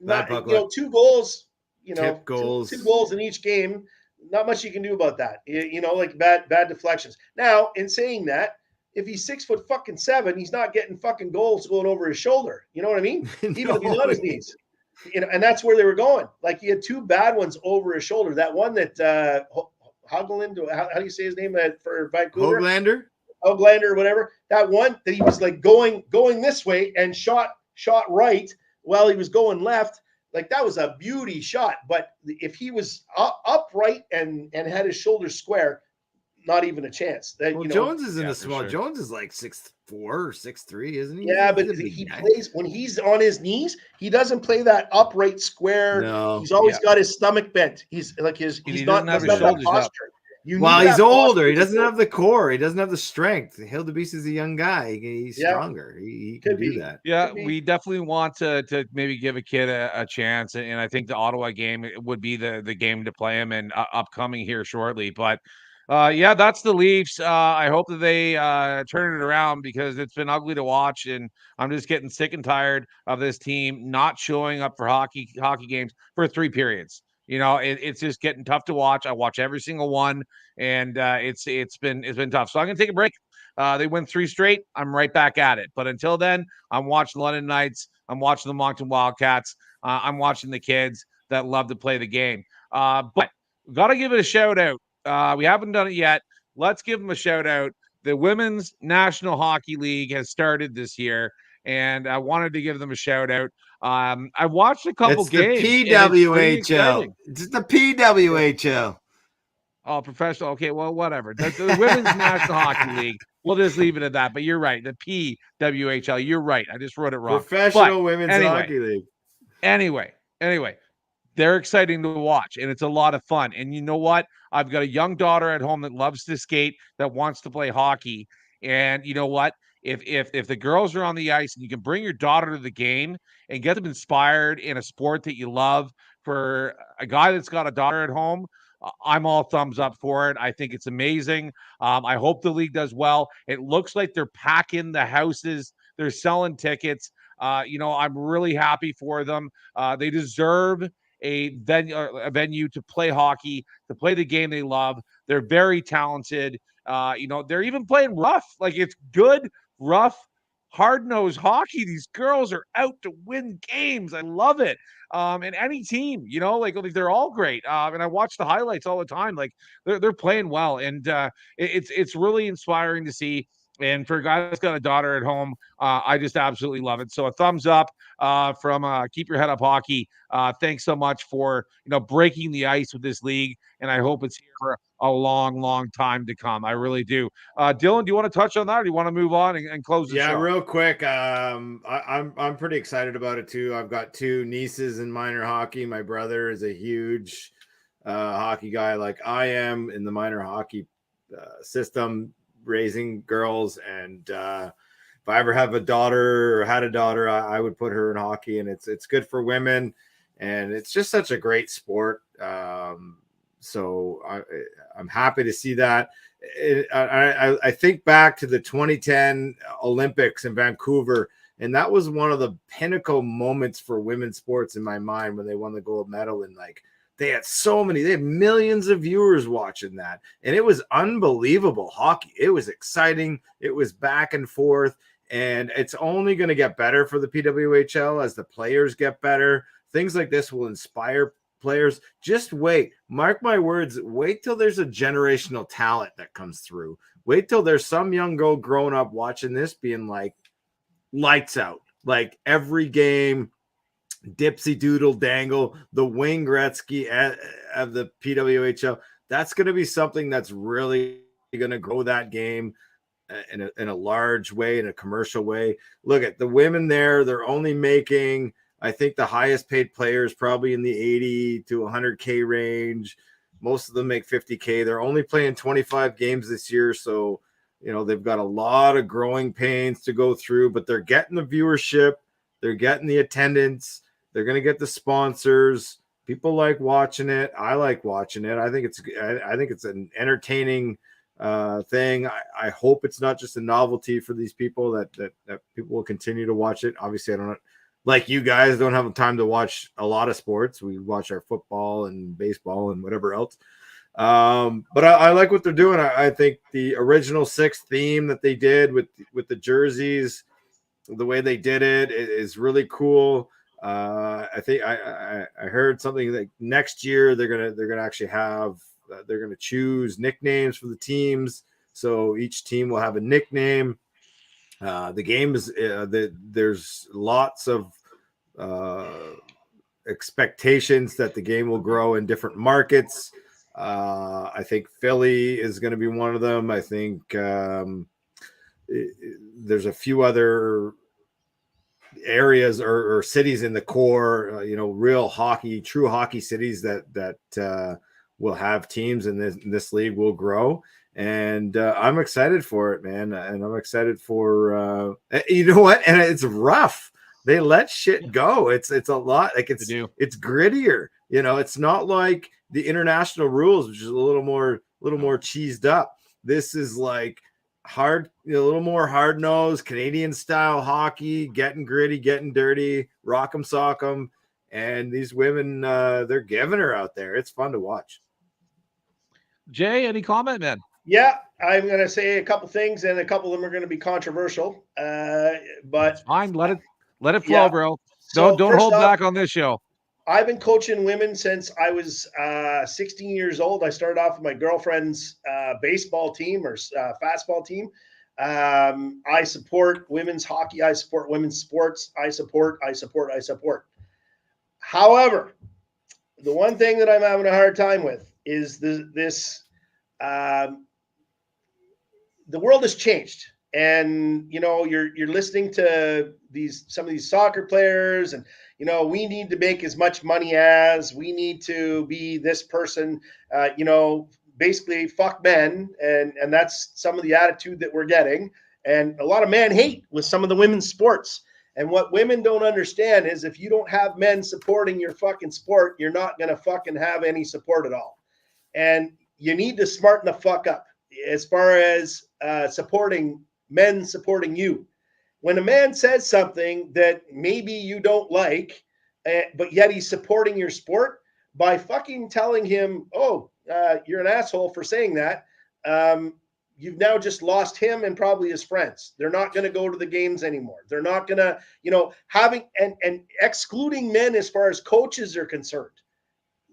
two goals. Tip goals. Two goals in each game. Not much you can do about that. Like bad deflections. Now, in saying that, if he's 6'7", he's not getting fucking goals going over his shoulder. You know what I mean? Even if he's on his knees. And that's where they were going. Like, he had two bad ones over his shoulder. That one that Hogland, how do you say his name for Vancouver? Hoglander or whatever. That one that he was like going this way and shot right while he was going left. Like, that was a beauty shot. But if he was upright and had his shoulders square, not even a chance. Jones isn't a small. Sure. Jones is like 6'4" or 6'3", isn't he? Yeah, but he plays when he's on his knees. He doesn't play that upright square. No. He's always got his stomach bent. He's like he's not have his shoulders up. Well, he's older. He doesn't have the core. He doesn't have the strength. Hildebeest is a young guy. He's stronger. He can do that. Yeah, we definitely want to maybe give a kid a chance. And I think the Ottawa game would be the game to play him and upcoming here shortly. But that's the Leafs. I hope that they turn it around because it's been ugly to watch. And I'm just getting sick and tired of this team not showing up for hockey games for 3 periods. It's just getting tough to watch. I watch every single one, and it's been tough. So I'm gonna take a break. They win 3 straight. I'm right back at it. But until then, I'm watching London Knights. I'm watching the Moncton Wildcats. I'm watching the kids that love to play the game. But got to give it a shout out. We haven't done it yet. Let's give them a shout out. The Women's National Hockey League has started this year, and I wanted to give them a shout out. I watched a couple games. The PWHL. It's the PWHL. Oh, professional. Okay, well, whatever. The Women's National Hockey League. We'll just leave it at that. But you're right. The PWHL. You're right. I just wrote it wrong. Professional Women's Hockey League. Anyway, they're exciting to watch, and it's a lot of fun. And you know what? I've got a young daughter at home that loves to skate, that wants to play hockey. And you know what? If the girls are on the ice and you can bring your daughter to the game and get them inspired in a sport that you love, for a guy that's got a daughter at home, I'm all thumbs up for it. I think it's amazing. I hope the league does well. It looks like they're packing the houses. They're selling tickets. I'm really happy for them. They deserve a venue to play hockey, to play the game they love. They're very talented. They're even playing rough. Like, it's good, rough, hard-nosed hockey. These girls are out to win games. I love it. And any team, like they're all great. And I watch the highlights all the time. Like, they're playing well, and it's really inspiring to see. And for a guy that's got a daughter at home, I just absolutely love it. So a thumbs up from Keep Your Head Up Hockey. Thanks so much for breaking the ice with this league, and I hope it's here for a long, long time to come. I really do. Dylan, do you want to touch on that, or do you want to move on and close the show? Yeah, real quick. I'm pretty excited about it too. I've got 2 nieces in minor hockey. My brother is a huge hockey guy, like I am, in the minor hockey system, raising girls, and if I ever have a daughter or had a daughter, I would put her in hockey, and it's good for women, and it's just such a great sport. So I'm happy to see that. I think back to the 2010 Olympics in Vancouver, and that was one of the pinnacle moments for women's sports in my mind when they won the gold medal. And like they had millions of viewers watching that, and it was unbelievable hockey. It was exciting. It was back and forth, and it's only going to get better for the PWHL as the players get better. Things like this will inspire players. Just wait, mark my words, wait till there's a generational talent that comes through. Wait till there's some young girl growing up watching this being like lights out, like every game, dipsy doodle dangle, the Wayne Gretzky of the PWHL. That's going to be something that's really going to grow that game in a large way, in a commercial way. Look at the women there. They're only making, I think, the highest paid players probably in the 80 to 100K range. Most of them make 50K. They're only playing 25 games this year. So, they've got a lot of growing pains to go through, but they're getting the viewership. They're getting the attendance. They're going to get the sponsors. People like watching it. I like watching it. I think it's an entertaining thing. I hope it's not just a novelty for these people, that people will continue to watch it. Obviously, I don't, like you guys, don't have time to watch a lot of sports. We watch our football and baseball and whatever else. But I like what they're doing. I think the original 6 theme that they did with the jerseys, the way they did it is really cool. I think I heard something like next year they're gonna actually have they're gonna choose nicknames for the teams, so each team will have a nickname. The game is there's lots of expectations that the game will grow in different markets. I think Philly is going to be one of them. I think there's a few other areas or cities in the core, real hockey, true hockey cities that will have teams in this league will grow. And I'm excited for it, man. And I'm excited for, you know what? And it's rough. They let shit go. It's a lot. Like it's grittier. It's not like the international rules, which is a little more cheesed up. This is like hard, a little more hard nosed Canadian style hockey, getting gritty, getting dirty, rock 'em, sock 'em. And these women, they're giving her out there. It's fun to watch. Jay, any comment, man? Yeah, I'm going to say a couple things, and a couple of them are going to be controversial. But it's fine, let it flow, yeah. Bro. Don't hold back on this show. I've been coaching women since I was 16 years old. I started off with my girlfriend's baseball team or fastball team. I support women's hockey. I support women's sports. I support. However, the one thing that I'm having a hard time with is this. The world has changed, and you're listening to some of these soccer players, and we need to make as much money as, we need to be this person, basically fuck men, and that's some of the attitude that we're getting, and a lot of man hate with some of the women's sports. And what women don't understand is if you don't have men supporting your fucking sport, you're not going to fucking have any support at all. And you need to smarten the fuck up as far as supporting men supporting you. When a man says something that maybe you don't like, but yet he's supporting your sport, by fucking telling him, oh, you're an asshole for saying that, you've now just lost him and probably his friends. They're not going to go to the games anymore. They're not going to, having and excluding men as far as coaches are concerned.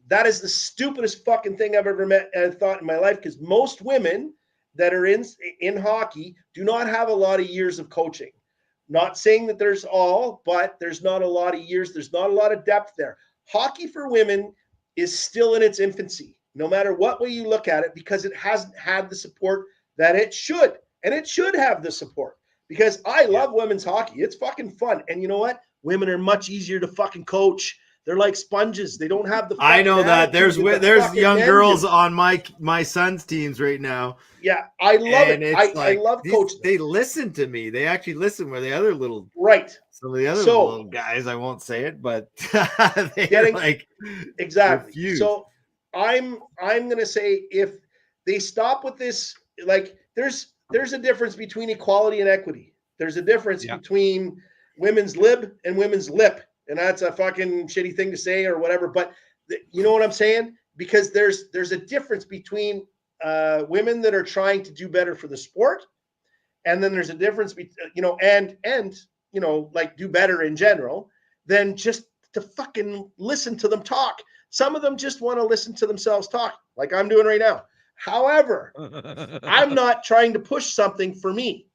That is the stupidest fucking thing I've ever thought in my life, because most women that are in hockey do not have a lot of years of coaching. Not saying that there's all, but there's not a lot of years. There's not a lot of depth there. Hockey for women is still in its infancy, no matter what way you look at it, because it hasn't had the support that it should. And it should have the support, because I love women's hockey. It's fucking fun. And you know what? Women are much easier to fucking coach They're like sponges. They don't have the. I know that there's fucking young men girls do. on my son's teams right now. Yeah, I love And it. it's I love coaching. They listen to me. They actually listen where the other little Right. some of the other little guys, I won't say it, but they're like exactly. refused. So I'm gonna say if they stop with this, like there's a difference between equality and equity. There's a difference between women's lib and women's lip, and that's a fucking shitty thing to say or whatever. But you know what I'm saying? Because there's a difference between women that are trying to do better for the sport, and then there's a difference and like do better in general than just to fucking listen to them talk. Some of them just want to listen to themselves talk, like I'm doing right now. However, I'm not trying to push something for me.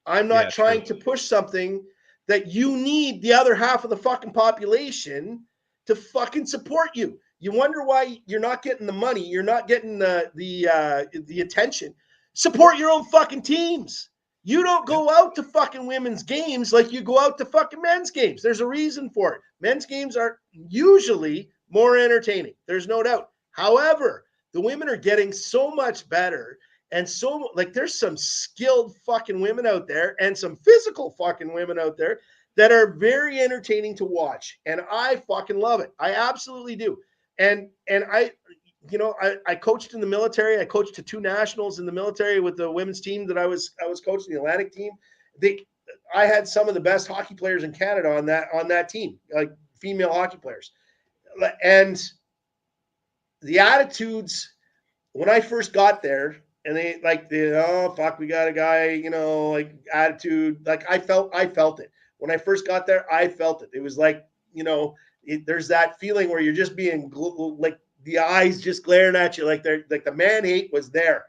I'm not trying to push something that you need the other half of the fucking population to fucking support you. You wonder why you're not getting the money, you're not getting the attention. Support your own fucking teams. You don't go out to fucking women's games like you go out to fucking men's games. There's a reason for it. Men's games are usually more entertaining. There's no doubt. However, the women are getting so much better, and so like there's some skilled fucking women out there and some physical fucking women out there that are very entertaining to watch. And I fucking love it. I absolutely do. And I coached in the military. I coached to 2 nationals in the military with the women's team that I was coaching, the Atlantic team. I had some of the best hockey players in Canada on that team, like female hockey players. And the attitudes when I first got there, and oh fuck, we got a guy, like attitude. Like I felt it when I first got there. I felt it. It was like, there's that feeling where you're just being like the eyes just glaring at you, like they're like the man hate was there.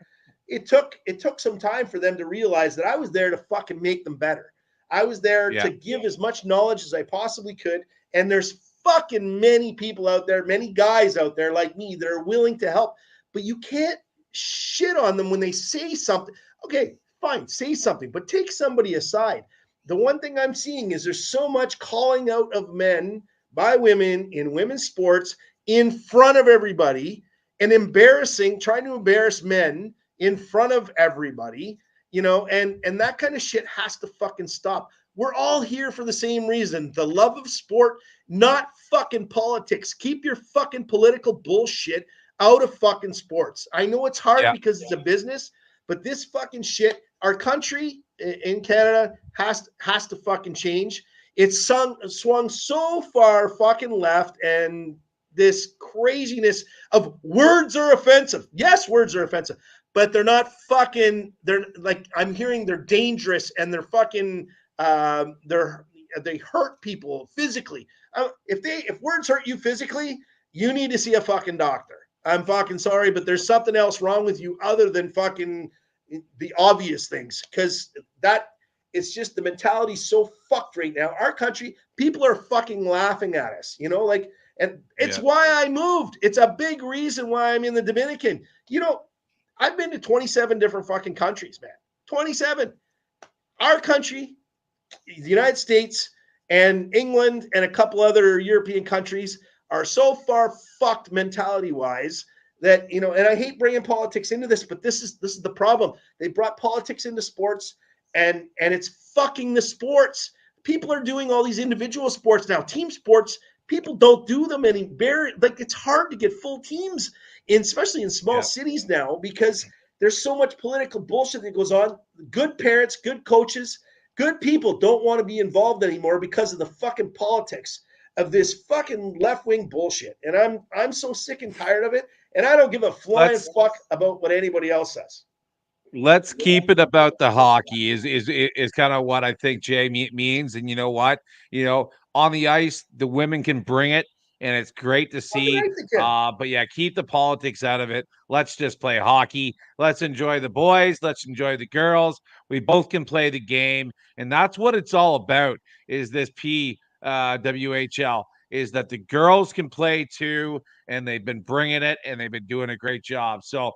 It took some time for them to realize that I was there to fucking make them better. I was there to give as much knowledge as I possibly could. And there's fucking many people out there, many guys out there like me that are willing to help, but you can't shit on them when they say something. Okay, fine, say something, but take somebody aside. The one thing I'm seeing is there's so much calling out of men by women in women's sports in front of everybody and trying to embarrass men in front of everybody, and that kind of shit has to fucking stop. We're all here for the same reason, the love of sport, not fucking politics. Keep your fucking political bullshit out of fucking sports. I know it's hard because it's a business, but this fucking shit, our country in Canada has to fucking change. It's swung so far fucking left, and this craziness of words are offensive. Yes, words are offensive, but they're not fucking, they're like, I'm hearing they're dangerous and they're fucking, they hurt people physically. If words hurt you physically, you need to see a fucking doctor. I'm fucking sorry, but there's something else wrong with you other than fucking the obvious things, because it's just the mentality's so fucked right now. Our country, people are fucking laughing at us, and it's why I moved. It's a big reason why I'm in the Dominican. I've been to 27 different fucking countries, man. 27. Our country, the United States and England and a couple other European countries are so far fucked mentality-wise that, and I hate bringing politics into this, but this is the problem. They brought politics into sports, and it's fucking the sports. People are doing all these individual sports now. Team sports, people don't do them anymore. Like, it's hard to get full teams, especially in small cities now, because there's so much political bullshit that goes on. Good parents, good coaches, good people don't want to be involved anymore because of the fucking politics of this fucking left-wing bullshit. And I'm so sick and tired of it. And I don't give a flying fuck about what anybody else says. Let's keep it about the hockey is kind of what I think Jay means. And you know what? On the ice, the women can bring it, and it's great to see. But keep the politics out of it. Let's just play hockey. Let's enjoy the boys. Let's enjoy the girls. We both can play the game, and that's what it's all about. Is this PWHL? is that the girls can play too, and they've been bringing it, and they've been doing a great job. So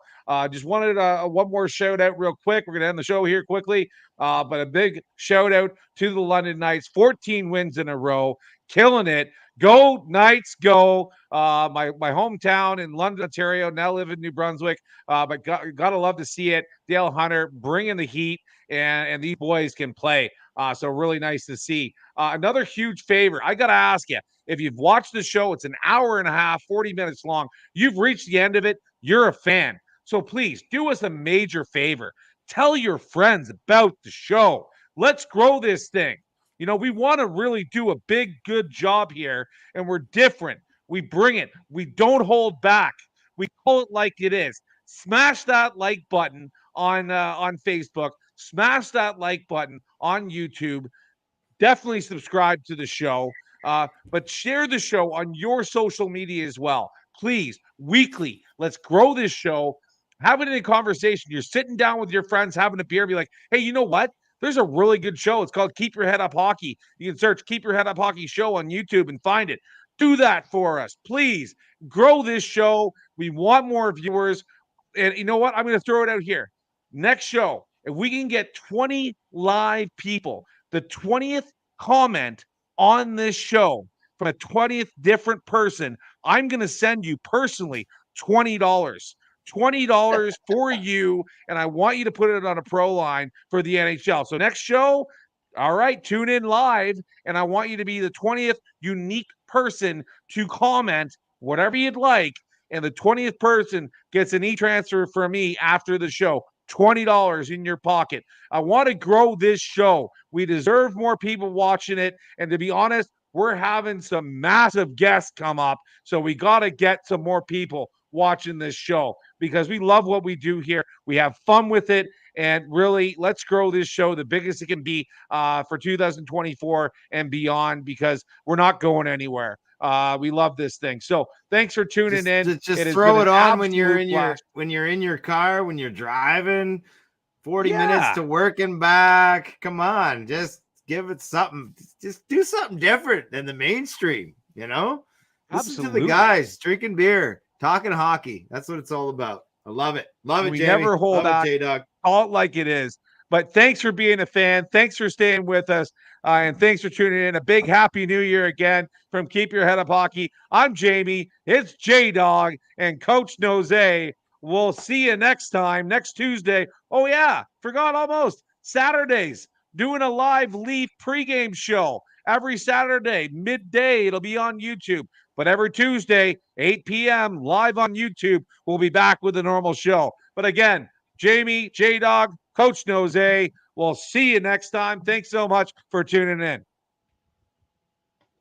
just wanted one more shout out real quick. We're going to end the show here quickly, but a big shout out to the London Knights, 14 wins in a row, killing it. Go Knights, go! My hometown in London, Ontario. Now live in New Brunswick, but gotta love to see it. Dale Hunter bringing the heat, and these boys can play. So really nice to see. Another huge favor. I gotta ask you, if you've watched the show, it's an hour and a half, 40 minutes long. You've reached the end of it. You're a fan. So please do us a major favor. Tell your friends about the show. Let's grow this thing. We want to really do a big, good job here, and we're different. We bring it. We don't hold back. We call it like it is. Smash that like button on Facebook. Smash that like button on YouTube. Definitely subscribe to the show. But share the show on your social media as well. Please, weekly. Let's grow this show. Have it in a conversation. You're sitting down with your friends, having a beer, be like, hey, you know what? There's a really good show. It's called Keep Your Head Up Hockey. You can search Keep Your Head Up Hockey show on YouTube and find it. Do that for us. Please grow this show. We want more viewers. And you know what? I'm going to throw it out here. Next show, if we can get 20 live people, the 20th comment on this show from a 20th different person, I'm going to send you personally $20. $20 for you, and I want you to put it on a pro line for the NHL. So next show, all right, tune in live, and I want you to be the 20th unique person to comment whatever you'd like, and the 20th person gets an e-transfer from me after the show. $20 in your pocket. I want to grow this show. We deserve more people watching it, and to be honest, we're having some massive guests come up, so we got to get some more people watching this show because we love what we do here. We have fun with it, and really, let's grow this show the biggest it can be for 2024 and beyond because we're not going anywhere. We love this thing. So thanks for tuning in. Just throw it on when you're in your car, when you're driving 40 minutes to work and back. Come on, just give it something. Just do something different than the mainstream, Listen to the guys drinking beer, talking hockey. That's what it's all about. I love it. Love it, we Jamie. Never hold back. J-Dog. Call it like it is. But thanks for being a fan. Thanks for staying with us. And thanks for tuning in. A big happy new year again from Keep Your Head Up Hockey. I'm Jamie. It's J-Dog and Coach Nose. We'll see you next time, next Tuesday. Oh, yeah. Forgot almost. Saturdays. Doing a live Leaf pregame show. Every Saturday, midday, it'll be on YouTube. But every Tuesday, 8 p.m., live on YouTube, we'll be back with the normal show. But again, Jamie, J-Dog, Coach Nose, we'll see you next time. Thanks so much for tuning in.